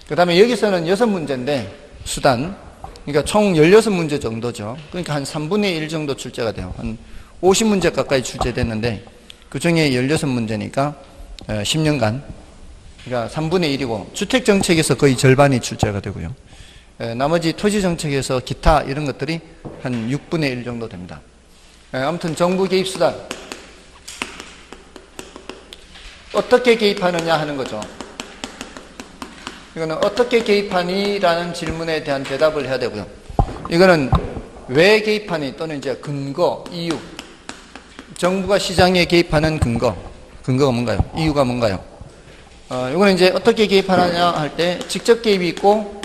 그 다음에 여기서는 6문제인데 수단. 그러니까 총 16문제 정도죠. 그러니까 한 3분의 1 정도 출제가 돼요. 한 50문제 가까이 출제됐는데 그 중에 16문제니까 10년간. 그러니까 3분의 1이고 주택정책에서 거의 절반이 출제가 되고요. 나머지 토지정책에서 기타 이런 것들이 한 6분의 1 정도 됩니다. 아무튼 정부 개입 수단. 어떻게 개입하느냐 하는 거죠. 이거는 어떻게 개입하니? 라는 질문에 대한 대답을 해야 되고요. 이거는 왜 개입하니? 또는 이제 근거, 이유. 정부가 시장에 개입하는 근거가 뭔가요? 이유가 뭔가요? 이거는 이제 어떻게 개입하느냐 할 때 직접 개입이 있고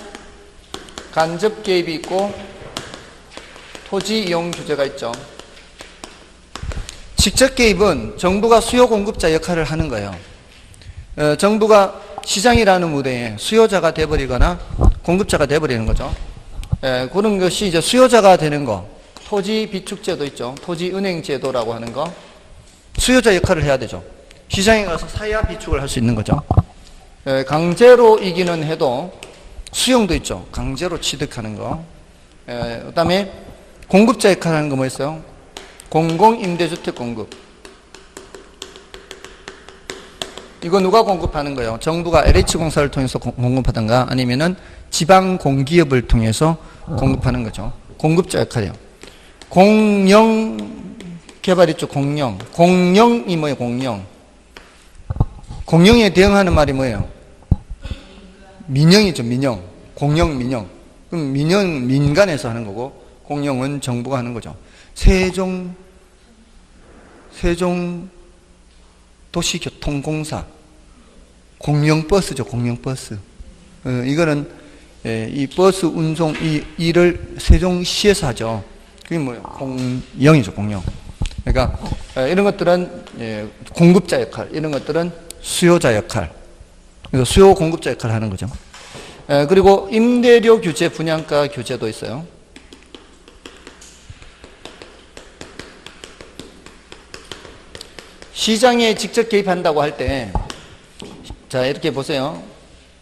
간접 개입이 있고 토지 이용 규제가 있죠. 직접 개입은 정부가 수요 공급자 역할을 하는 거예요. 정부가 시장이라는 무대에 수요자가 돼버리거나 공급자가 돼버리는 거죠. 그런 것이 이제 수요자가 되는 거. 토지 비축제도 있죠. 토지 은행 제도라고 하는 거. 수요자 역할을 해야 되죠. 시장에 가서 사야 비축을 할 수 있는 거죠. 강제로 이기는 해도 수용도 있죠. 강제로 취득하는 거. 그 다음에 공급자 역할을 하는 거 뭐 있어요? 공공임대주택 공급. 이거 누가 공급하는 거예요? 정부가 LH공사를 통해서 공급하던가 아니면은 지방공기업을 통해서 공급하는 거죠. 공급자 역할이에요. 공영개발 있죠. 공영이 뭐예요? 공영에 대응하는 말이 뭐예요? 민영이죠. 민영. 공영, 민영. 그럼 민영, 민간에서 하는 거고 공영은 정부가 하는 거죠. 세종 도시교통공사. 공영버스죠. 공영버스. 이거는 이 버스 운송 이 일을 세종시에서 하죠. 그게 뭐예요? 공영이죠. 공영. 그러니까 이런 것들은 공급자 역할, 이런 것들은 수요자 역할. 그래서 수요 공급자 역할을 하는 거죠. 그리고 임대료 규제, 분양가 규제도 있어요. 시장에 직접 개입한다고 할 때, 자, 이렇게 보세요.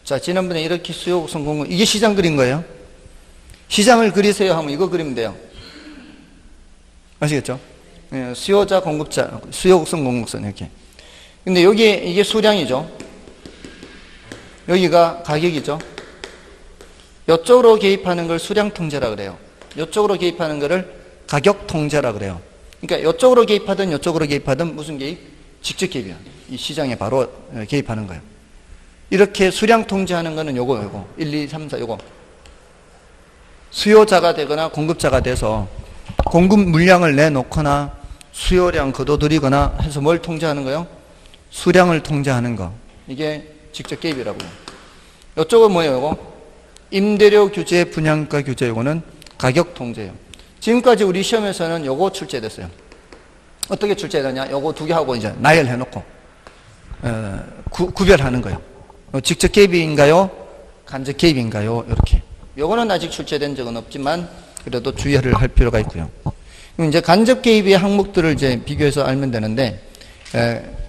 자, 지난번에 이렇게 수요 곡선 공급, 이게 시장 그린 거예요. 시장을 그리세요 하면 이거 그리면 돼요. 아시겠죠? 수요자, 공급자, 수요 곡선, 공급선, 이렇게. 근데 이게 수량이죠. 여기가 가격이죠. 이쪽으로 개입하는 걸 수량 통제라 그래요. 이쪽으로 개입하는 거를 가격 통제라 그래요. 그러니까 이쪽으로 개입하든 이쪽으로 개입하든 무슨 개입? 직접 개입이야. 이 시장에 바로 개입하는 거예요. 이렇게 수량 통제하는 거는 요거 1, 2, 3, 4 요거 수요자가 되거나 공급자가 돼서 공급 물량을 내놓거나 수요량 거둬들이거나 해서 뭘 통제하는 거예요? 수량을 통제하는 거. 이게 직접 개입이라고. 이쪽은 뭐예요? 요거 임대료 규제, 분양가 규제. 요거는 가격 통제예요. 지금까지 우리 시험에서는 요거 출제됐어요. 어떻게 출제되냐? 요거 두 개 하고 이제 나열해놓고 구별하는 거예요. 직접 개입인가요? 간접 개입인가요? 이렇게. 요거는 아직 출제된 적은 없지만 그래도 주의를 할 필요가 있고요. 그럼 이제 간접 개입의 항목들을 이제 비교해서 알면 되는데,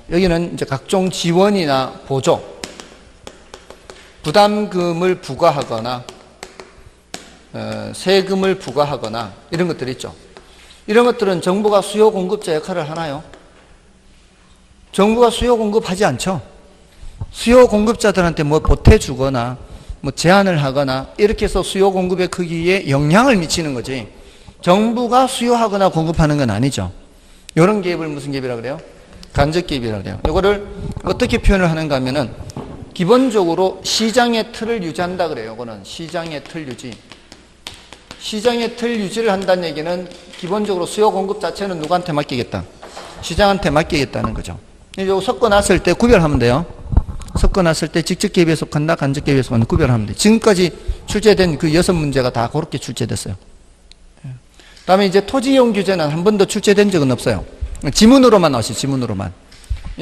여기는 이제 각종 지원이나 보조, 부담금을 부과하거나, 세금을 부과하거나 이런 것들 있죠. 이런 것들은 정부가 수요 공급자 역할을 하나요? 정부가 수요 공급하지 않죠. 수요 공급자들한테 뭐 보태주거나 뭐 제한을 하거나 이렇게 해서 수요 공급의 크기에 영향을 미치는 거지, 정부가 수요하거나 공급하는 건 아니죠. 이런 개입을 무슨 개입이라고 그래요? 간접 개입이라고 그래요. 이거를 어떻게 표현을 하는가 하면은, 기본적으로 시장의 틀을 유지한다 그래요. 이거는 시장의 틀 유지. 시장의 틀 유지를 한다는 얘기는 기본적으로 수요 공급 자체는 누구한테 맡기겠다? 시장한테 맡기겠다는 거죠. 이제 섞어놨을 때 구별하면 돼요. 섞어놨을 때 직접 개입에 속한다, 간접 개입에 속한다 구별하면 돼요. 지금까지 출제된 그 6문제가 다 그렇게 출제됐어요. 다음에 이제 토지 이용 규제는 한 번도 출제된 적은 없어요. 지문으로만 나오시, 지문으로만.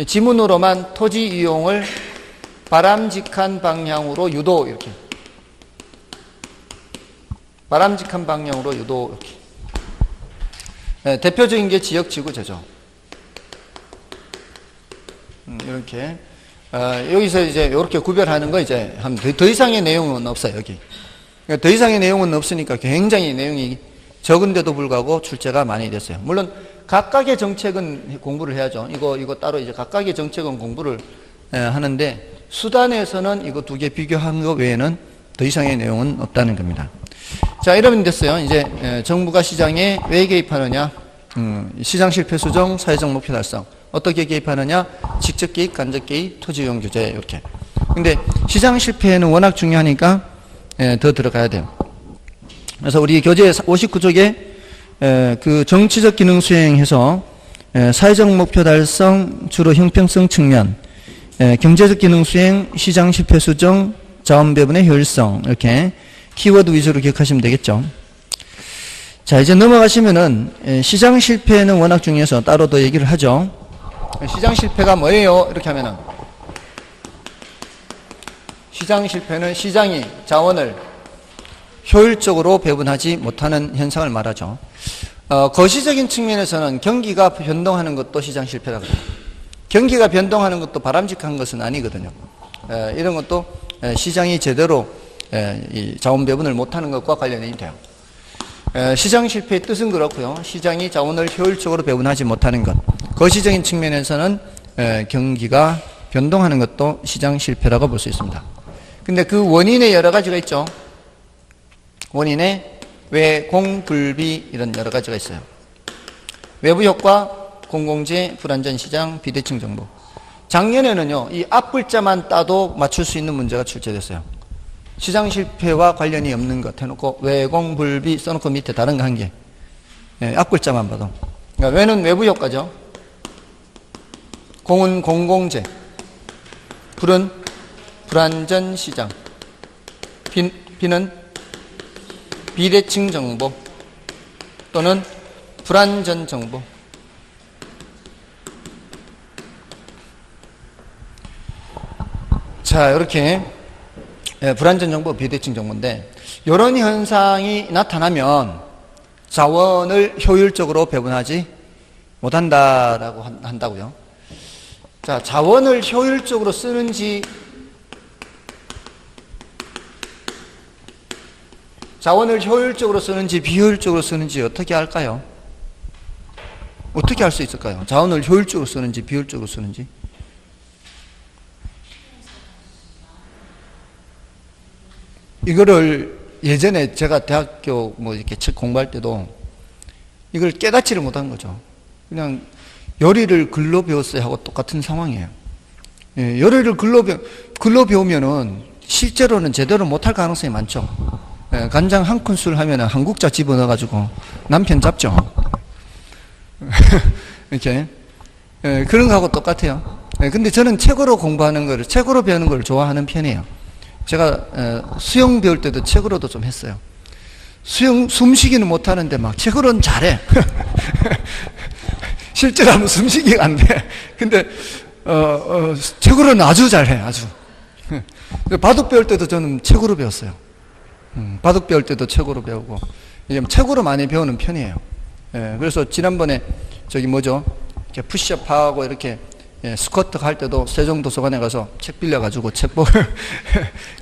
지문으로만 토지 이용을 바람직한 방향으로 유도, 이렇게. 바람직한 방향으로 유도, 이렇게. 대표적인 게 지역지구제죠. 이렇게. 여기서 이제 이렇게 구별하는 거 이제 더 이상의 내용은 없어요, 여기. 그러니까 더 이상의 내용은 없으니까 굉장히 내용이 적은데도 불구하고 출제가 많이 됐어요. 물론 각각의 정책은 공부를 해야죠. 이거 따로 이제 각각의 정책은 공부를 하는데, 수단에서는 이거 두 개 비교한 것 외에는 더 이상의 내용은 없다는 겁니다. 자, 이러면 됐어요. 이제 정부가 시장에 왜 개입하느냐? 시장 실패 수정, 사회적 목표 달성. 어떻게 개입하느냐? 직접 개입, 간접 개입, 토지 이용 규제, 이렇게. 근데 시장 실패는 워낙 중요하니까 더 들어가야 돼요. 그래서 우리 교재 59쪽에 그 정치적 기능 수행해서 사회적 목표 달성, 주로 형평성 측면, 경제적 기능 수행, 시장 실패 수정, 자원 배분의 효율성, 이렇게 키워드 위주로 기억하시면 되겠죠. 자, 이제 넘어가시면은 시장 실패는 워낙 중요해서 따로 더 얘기를 하죠. 시장 실패가 뭐예요? 이렇게 하면은, 시장 실패는 시장이 자원을 효율적으로 배분하지 못하는 현상을 말하죠. 거시적인 측면에서는 경기가 변동하는 것도 시장 실패라고 해요. 경기가 변동하는 것도 바람직한 것은 아니거든요. 이런 것도 시장이 제대로 이 자원 배분을 못하는 것과 관련이 돼요. 시장 실패의 뜻은 그렇고요. 시장이 자원을 효율적으로 배분하지 못하는 것. 거시적인 측면에서는 경기가 변동하는 것도 시장 실패라고 볼 수 있습니다. 근데 그 원인에 여러 가지가 있죠. 원인에 왜, 공, 불비 이런 여러 가지가 있어요. 외부 효과, 공공재, 불안전 시장, 비대칭 정보. 작년에는요, 이 앞글자만 따도 맞출 수 있는 문제가 출제됐어요. 시장 실패와 관련이 없는 것 해놓고 외공, 불비 써놓고 밑에 다른 거 한 개. 앞글자만 봐도. 그러니까 외는 외부 효과죠. 공은 공공재, 불은 불안전 시장, 비는 비대칭 정보 또는 불안전 정보. 자, 이렇게 불안전 정보, 비대칭 정보인데, 이런 현상이 나타나면 자원을 효율적으로 배분하지 못한다라고 한다고요. 자, 자원을 효율적으로 쓰는지, 자원을 효율적으로 쓰는지 비효율적으로 쓰는지 어떻게 할까요? 어떻게 할 수 있을까요? 자원을 효율적으로 쓰는지 비효율적으로 쓰는지. 이거를 예전에 제가 대학교 뭐 이렇게 책 공부할 때도 이걸 깨닫지를 못한 거죠. 그냥 요리를 글로 배웠어야 하고 똑같은 상황이에요. 요리를 글로 배우면은 실제로는 제대로 못할 가능성이 많죠. 간장 한 큰술 하면은 한 국자 집어넣어가지고 남편 잡죠. 이렇게. 그런 거하고 똑같아요. 근데 저는 책으로 공부하는 거를, 책으로 배우는 걸 좋아하는 편이에요. 제가 수영 배울 때도 책으로도 좀 했어요. 숨쉬기는 못하는데 막 책으로는 잘해. 실제로 하면 숨쉬기가 안 돼. 근데 책으로는 아주 잘해, 아주. 바둑 배울 때도 저는 책으로 배웠어요. 바둑 배울 때도 책으로 배우고, 이제 책으로 많이 배우는 편이에요. 예, 그래서 지난번에 이렇게 푸시업 하고 이렇게 스쿼트 할 때도 세종도서관에 가서 책 빌려가지고 책 보고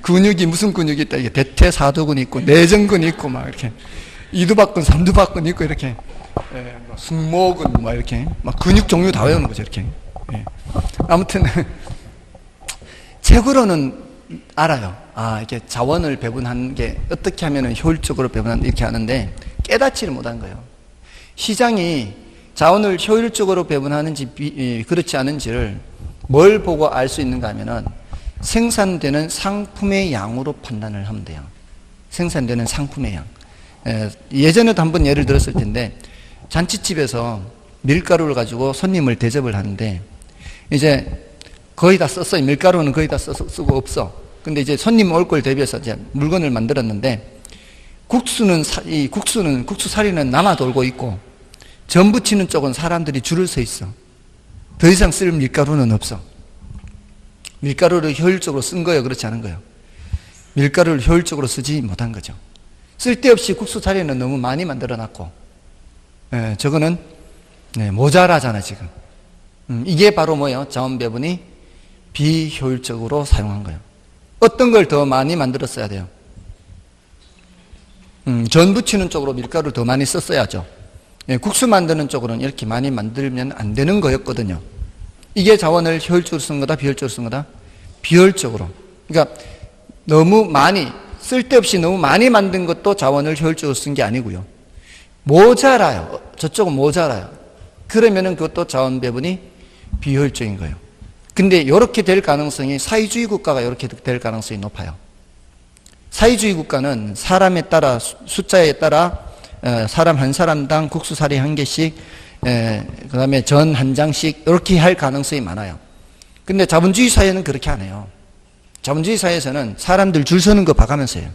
근육이 무슨 근육이 있다, 이게 대퇴사두근 있고 내전근 있고 막 이렇게 이두박근 삼두박근 있고 이렇게 승모근 막 이렇게 막 근육 종류 다 외우는 거죠 이렇게. 예. 아무튼 책으로는 알아요. 이렇게 자원을 배분하는 게 어떻게 하면 효율적으로 배분하는 이렇게 하는데 깨닫지를 못한 거예요. 시장이 자원을 효율적으로 배분하는지 그렇지 않은지를 뭘 보고 알 수 있는가 하면은 생산되는 상품의 양으로 판단을 하면 돼요. 생산되는 상품의 양. 예전에도 한번 예를 들었을 텐데 잔치집에서 밀가루를 가지고 손님을 대접을 하는데 이제 거의 다 썼어요. 밀가루는 거의 다 쓰고 없어. 근데 이제 손님 올 걸 대비해서 이제 물건을 만들었는데 국수 사리는 남아 돌고 있고 전 부치는 쪽은 사람들이 줄을 서 있어. 더 이상 쓸 밀가루는 없어. 밀가루를 효율적으로 쓴 거예요? 그렇지 않은 거예요? 밀가루를 효율적으로 쓰지 못한 거죠. 쓸데없이 국수 사리는 너무 많이 만들어 놨고, 저거는 모자라잖아 지금. 이게 바로 뭐예요? 자원 배분이 비효율적으로 사용한 거예요. 어떤 걸 더 많이 만들었어야 돼요? 전 부치는 쪽으로 밀가루를 더 많이 썼어야죠. 국수 만드는 쪽으로는 이렇게 많이 만들면 안 되는 거였거든요. 이게 자원을 효율적으로 쓴 거다, 비효율적으로 쓴 거다? 비효율적으로. 그러니까 너무 많이, 쓸데없이 너무 많이 만든 것도 자원을 효율적으로 쓴 게 아니고요. 모자라요. 저쪽은 모자라요. 그러면은 그것도 자원 배분이 비효율적인 거예요. 근데 이렇게 될 가능성이 사회주의 국가가 이렇게 될 가능성이 높아요. 사회주의 국가는 사람에 따라, 숫자에 따라 사람 한 사람당 국수사리 한 개씩, 그 다음에 전 한 장씩 이렇게 할 가능성이 많아요. 근데 자본주의 사회는 그렇게 안 해요. 자본주의 사회에서는 사람들 줄 서는 거 봐가면서 해요.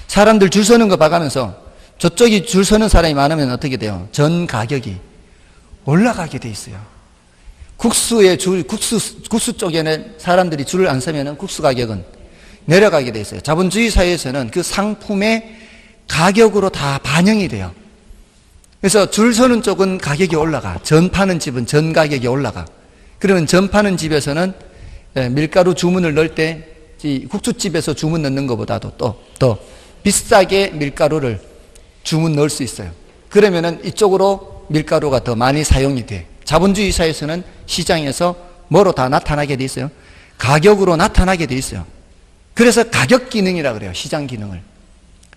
사람들 줄 서는 거 봐가면서 저쪽이 줄 서는 사람이 많으면 어떻게 돼요? 전 가격이 올라가게 돼 있어요. 국수 쪽에는 사람들이 줄을 안 서면은 국수 가격은 내려가게 돼 있어요. 자본주의 사회에서는 그 상품의 가격으로 다 반영이 돼요. 그래서 줄 서는 쪽은 가격이 올라가. 전 파는 집은 전 가격이 올라가. 그러면 전 파는 집에서는 밀가루 주문을 넣을 때 국수집에서 주문 넣는 것보다도 또 더 비싸게 밀가루를 주문 넣을 수 있어요. 그러면은 이쪽으로 밀가루가 더 많이 사용이 돼. 자본주의 사회에서는 시장에서 뭐로 다 나타나게 돼 있어요? 가격으로 나타나게 돼 있어요. 그래서 가격 기능이라고 그래요. 시장 기능을.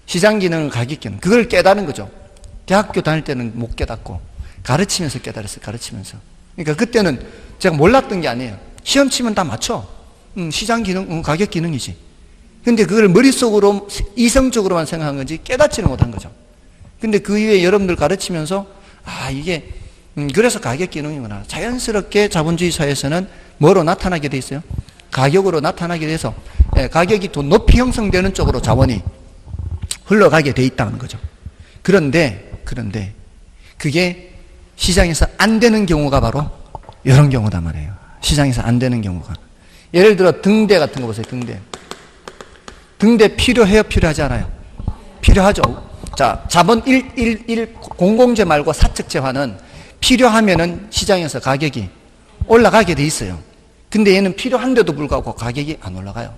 시장 기능을 가격 기능. 그걸 깨달은 거죠. 대학교 다닐 때는 못 깨닫고 가르치면서 깨달았어요. 가르치면서. 그러니까 그때는 제가 몰랐던 게 아니에요. 시험 치면 다 맞춰. 시장 기능, 가격 기능이지. 근데 그걸 머릿속으로 이성적으로만 생각한 건지 깨닫지는 못한 거죠. 근데 그 이후에 여러분들 가르치면서 이게 그래서 가격 기능이구나. 자연스럽게 자본주의 사회에서는 뭐로 나타나게 돼 있어요? 가격으로 나타나게 돼서 가격이 더 높이 형성되는 쪽으로 자원이 흘러가게 돼 있다는 거죠. 그런데 그게 시장에서 안 되는 경우가 바로 이런 경우다 말이에요. 시장에서 안 되는 경우가. 예를 들어 등대 같은 거 보세요. 등대 필요해요? 필요하지 않아요? 필요하죠. 자, 자본 공공재 말고 사측재화는 필요하면은 시장에서 가격이 올라가게 돼 있어요. 근데 얘는 필요한데도 불구하고 가격이 안 올라가요.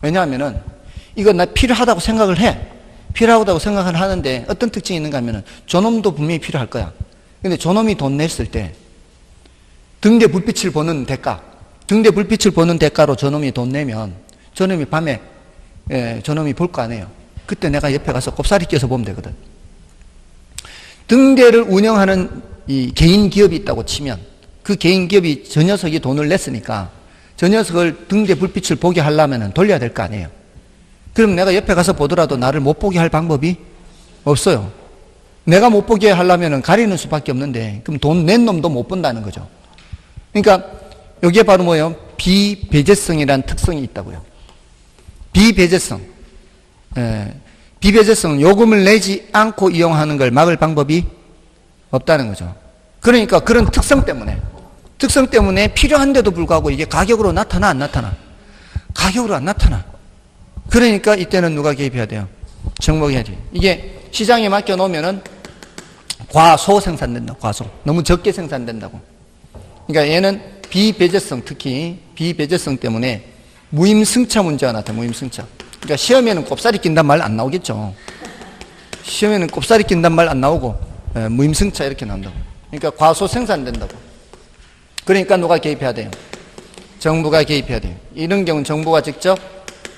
왜냐하면은 이거 나 필요하다고 생각을 해. 필요하다고 생각을 하는데 어떤 특징이 있는가 하면은 저놈도 분명히 필요할 거야. 근데 저놈이 돈 냈을 때 등대 불빛을 보는 대가로 저놈이 돈 내면 저놈이 밤에 저놈이 볼 거 아니에요. 그때 내가 옆에 가서 꼽사리 껴서 보면 되거든. 등대를 운영하는 이 개인 기업이 있다고 치면 그 개인 기업이 저 녀석이 돈을 냈으니까 저 녀석을 등대 불빛을 보게 하려면 돌려야 될 거 아니에요. 그럼 내가 옆에 가서 보더라도 나를 못 보게 할 방법이 없어요. 내가 못 보게 하려면 가리는 수밖에 없는데 그럼 돈 낸 놈도 못 본다는 거죠. 그러니까 여기에 바로 뭐예요? 비배제성이라는 특성이 있다고요. 비배제성은 요금을 내지 않고 이용하는 걸 막을 방법이 없다는 거죠. 그러니까 그런 특성 때문에 필요한데도 불구하고 이게 가격으로 나타나 안 나타나? 가격으로 안 나타나. 그러니까 이때는 누가 개입해야 돼요? 정부가 해야 돼요. 이게 시장에 맡겨놓으면은 과소 생산된다. 과소. 너무 적게 생산된다고. 그러니까 얘는 비배제성, 특히 비배제성 때문에 무임승차 문제가 나타나요. 무임승차. 그러니까 시험에는 꼽사리 낀단 말 안 나오겠죠. 시험에는 꼽사리 낀단 말 안 나오고 무임승차 이렇게 나온다고. 그러니까 과소 생산된다고. 그러니까 누가 개입해야 돼요? 정부가 개입해야 돼요. 이런 경우는 정부가 직접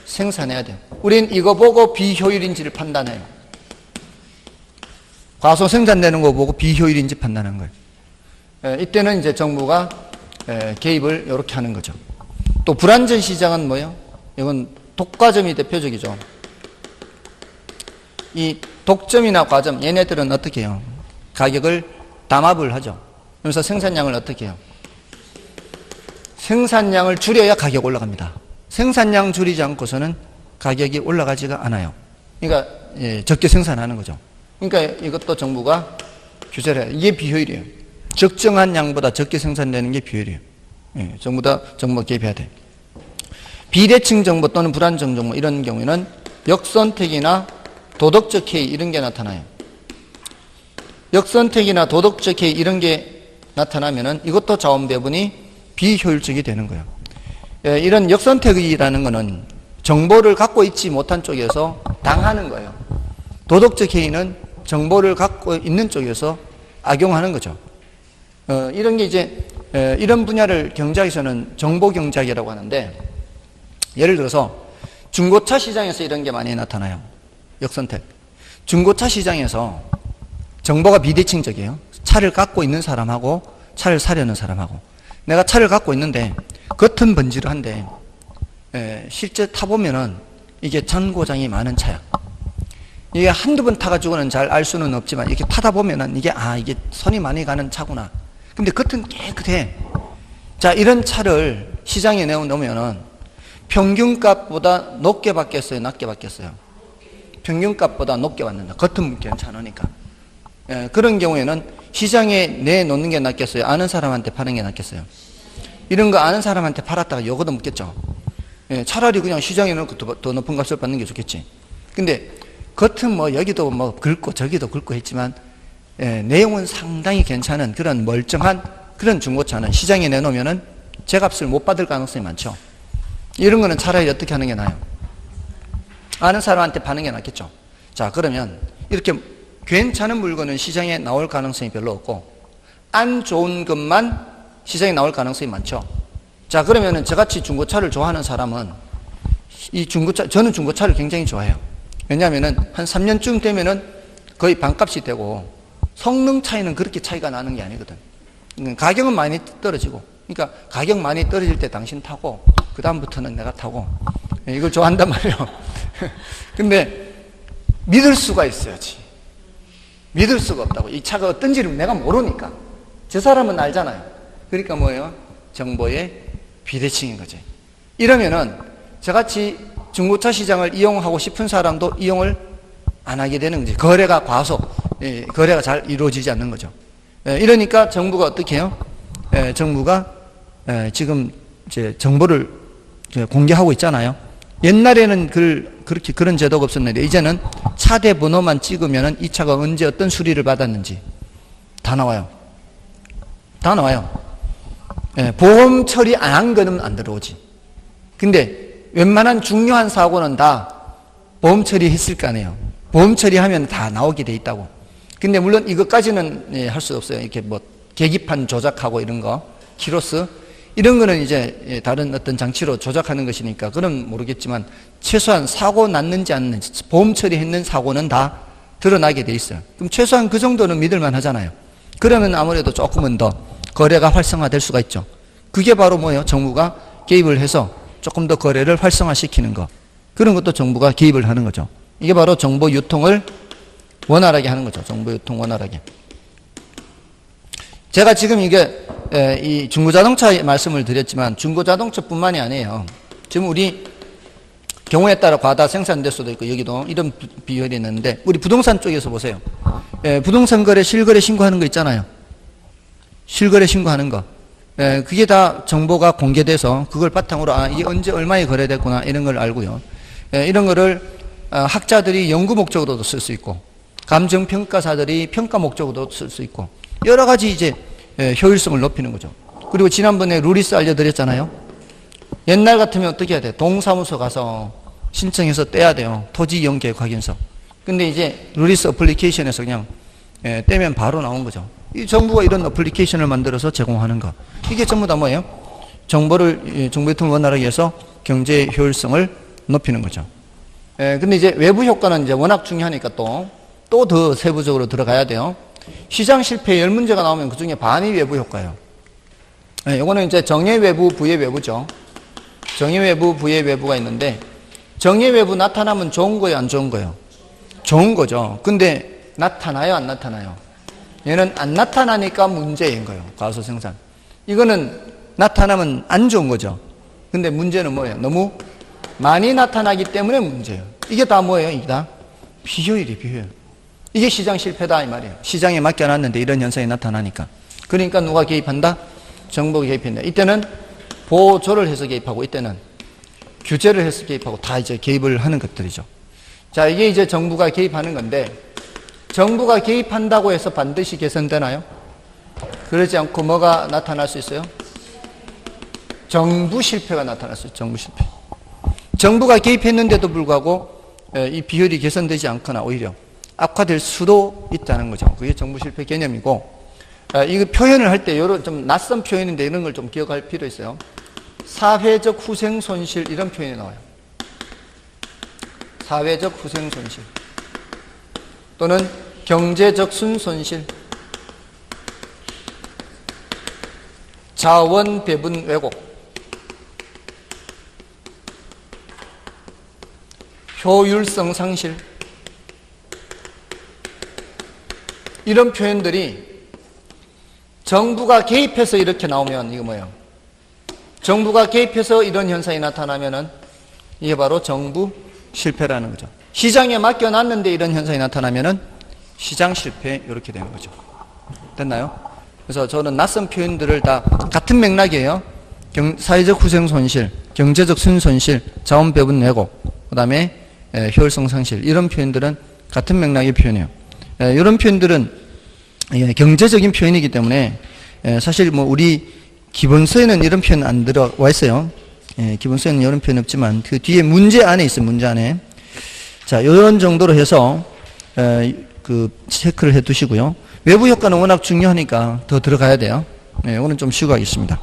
생산해야 돼요. 우린 이거 보고 비효율인지를 판단해요. 과소 생산되는 거 보고 비효율인지 판단하는 거예요. 이때는 이제 정부가 개입을 이렇게 하는 거죠. 또 불안전 시장은 뭐예요? 이건 독과점이 대표적이죠. 이 독점이나 과점, 얘네들은 어떻게 해요? 가격을 담합을 하죠. 그래서 생산량을 어떻게 해요? 생산량을 줄여야 가격 올라갑니다. 생산량 줄이지 않고서는 가격이 올라가지가 않아요. 그러니까 적게 생산하는 거죠. 그러니까 이것도 정부가 규제를 해요. 이게 비효율이에요. 적정한 양보다 적게 생산되는 게 비효율이에요. 정부가 개입해야 돼. 비대칭 정보 또는 불안정 정보 이런 경우에는 역선택이나 도덕적 해이 이런 게 나타나요. 역선택이나 도덕적 해이 이런 게 나타나면은 이것도 자원 배분이 비효율적이 되는 거예요. 이런 역선택이라는 거는 정보를 갖고 있지 못한 쪽에서 당하는 거예요. 도덕적 해이는 정보를 갖고 있는 쪽에서 악용하는 거죠. 이런 게 이제 이런 분야를 경제학에서는 정보 경제학이라고 하는데, 예를 들어서 중고차 시장에서 이런 게 많이 나타나요. 역선택. 중고차 시장에서 정보가 비대칭적이에요. 차를 갖고 있는 사람하고 차를 사려는 사람하고. 내가 차를 갖고 있는데 겉은 번지르한데 실제 타보면은 이게 잔고장이 많은 차야. 이게 한두 번 타가지고는 잘 알 수는 없지만 이렇게 타다 보면은 이게 손이 많이 가는 차구나. 근데 겉은 깨끗해. 자, 이런 차를 시장에 내놓으면은 평균값보다 높게 받겠어요? 낮게 받겠어요? 평균값보다 높게 받는다. 겉은 괜찮으니까. 그런 경우에는 시장에 내놓는 게 낫겠어요? 아는 사람한테 파는 게 낫겠어요? 이런 거 아는 사람한테 팔았다가 요거도 묻겠죠. 차라리 그냥 시장에 놓고 더 높은 값을 받는 게 좋겠지. 근데 겉은 뭐 여기도 뭐 긁고 저기도 긁고 했지만 내용은 상당히 괜찮은 그런 멀쩡한 그런 중고차는 시장에 내놓으면은 제값을 못 받을 가능성이 많죠. 이런 거는 차라리 어떻게 하는 게 나아요? 아는 사람한테 파는 게 낫겠죠. 자, 그러면 이렇게 괜찮은 물건은 시장에 나올 가능성이 별로 없고 안 좋은 것만 시장에 나올 가능성이 많죠. 자, 그러면은 저같이 중고차를 좋아하는 사람은 저는 중고차를 굉장히 좋아해요. 왜냐하면은 한 3년쯤 되면은 거의 반값이 되고 성능 차이는 그렇게 차이가 나는 게 아니거든. 가격은 많이 떨어지고, 그러니까 가격 많이 떨어질 때 당신 타고 그 다음부터는 내가 타고 이걸 좋아한단 말이에요. 근데 믿을 수가 있어야지. 믿을 수가 없다고. 이 차가 어떤지를 내가 모르니까. 저 사람은 알잖아요. 그러니까 뭐예요? 정보의 비대칭인 거지. 이러면은 저같이 중고차 시장을 이용하고 싶은 사람도 이용을 안 하게 되는 거지. 거래가 거래가 잘 이루어지지 않는 거죠. 이러니까 정부가 어떻게 해요? 정부가 지금 이제 정보를 공개하고 있잖아요. 옛날에는 그렇게 그런 제도가 없었는데 이제는 차대 번호만 찍으면은 이 차가 언제 어떤 수리를 받았는지 다 나와요. 다 나와요. 보험 처리 안 한 거는 안 들어오지. 근데 웬만한 중요한 사고는 다 보험 처리했을 거 아니에요. 보험 처리하면 다 나오게 돼 있다고. 근데 물론 이것까지는 할 수 없어요. 이렇게 뭐 계기판 조작하고 이런 거, 키로수 이런 거는 이제 다른 어떤 장치로 조작하는 것이니까 그건 모르겠지만 최소한 사고 났는지 안 났는지 보험 처리했는 사고는 다 드러나게 돼 있어요. 그럼 최소한 그 정도는 믿을만 하잖아요. 그러면 아무래도 조금은 더 거래가 활성화될 수가 있죠. 그게 바로 뭐예요? 정부가 개입을 해서 조금 더 거래를 활성화시키는 거. 그런 것도 정부가 개입을 하는 거죠. 이게 바로 정보 유통을 원활하게 하는 거죠. 정보 유통 원활하게. 제가 지금 이 중고자동차 말씀을 드렸지만 중고자동차뿐만이 아니에요. 지금 우리 경우에 따라 과다 생산될 수도 있고 여기도 이런 비율이 있는데 우리 부동산 쪽에서 보세요. 부동산 거래 실거래 신고하는 거 있잖아요. 실거래 신고하는 거. 그게 다 정보가 공개돼서 그걸 바탕으로 이게 언제 얼마에 거래됐구나 이런 걸 알고요. 이런 거를 학자들이 연구 목적으로도 쓸 수 있고 감정평가사들이 평가 목적으로도 쓸 수 있고 여러 가지 이제 효율성을 높이는 거죠. 그리고 지난번에 루리스 알려드렸잖아요. 옛날 같으면 어떻게 해야 돼? 동사무소 가서 신청해서 떼야 돼요. 토지 이용 계획 확인서. 근데 이제 루리스 어플리케이션에서 그냥 떼면 바로 나온 거죠. 이 정부가 이런 어플리케이션을 만들어서 제공하는 거. 이게 전부 다 뭐예요? 정보유통을 원활하게 해서 경제 효율성을 높이는 거죠. 근데 이제 외부 효과는 이제 워낙 중요하니까 또 더 세부적으로 들어가야 돼요. 시장 실패 10문제가 나오면 그 중에 반이 외부 효과예요. 이거는 이제 정예 외부, 부의 외부죠. 정예 외부, 부의 외부가 있는데 정예 외부 나타나면 좋은 거예요, 안 좋은 거예요? 좋은 거죠. 근데 나타나요, 안 나타나요? 얘는 안 나타나니까 문제인 거예요. 과소 생산. 이거는 나타나면 안 좋은 거죠. 근데 문제는 뭐예요? 너무 많이 나타나기 때문에 문제예요. 이게 다 뭐예요? 이게 다 비효율이에요, 비효율. 이게 시장 실패다 이 말이에요. 시장에 맡겨놨는데 이런 현상이 나타나니까. 그러니까 누가 개입한다? 정부가 개입한다. 이때는 보조를 해서 개입하고 이때는 규제를 해서 개입하고 다 이제 개입을 하는 것들이죠. 자, 이게 이제 정부가 개입하는 건데 정부가 개입한다고 해서 반드시 개선되나요? 그러지 않고 뭐가 나타날 수 있어요? 정부 실패가 나타날 수 있어요. 정부 실패. 정부가 개입했는데도 불구하고 이 비율이 개선되지 않거나 오히려 악화될 수도 있다는 거죠. 그게 정부 실패 개념이고 이거 표현을 할 때 이런 좀 낯선 표현인데 이런 걸 좀 기억할 필요 있어요. 사회적 후생 손실 이런 표현이 나와요. 사회적 후생 손실 또는 경제적 순손실, 자원 배분 왜곡, 효율성 상실 이런 표현들이 정부가 개입해서 이렇게 나오면 이거 뭐예요? 정부가 개입해서 이런 현상이 나타나면은 이게 바로 정부 실패라는 거죠. 시장에 맡겨놨는데 이런 현상이 나타나면은 시장 실패 이렇게 되는 거죠. 됐나요? 그래서 저는 낯선 표현들을 다 같은 맥락이에요. 사회적 후생 손실, 경제적 순손실, 자원 배분 왜곡, 그 다음에 효율성 상실 이런 표현들은 같은 맥락의 표현이에요. 이런 표현들은 경제적인 표현이기 때문에 사실 뭐 우리 기본서에는 이런 표현 안 들어와 있어요. 기본서에는 이런 표현 없지만 그 뒤에 문제 안에 있어요. 문제 안에. 자, 이런 정도로 해서 그 체크를 해 두시고요. 외부 효과는 워낙 중요하니까 더 들어가야 돼요. 이거는 좀 쉬고 가겠습니다.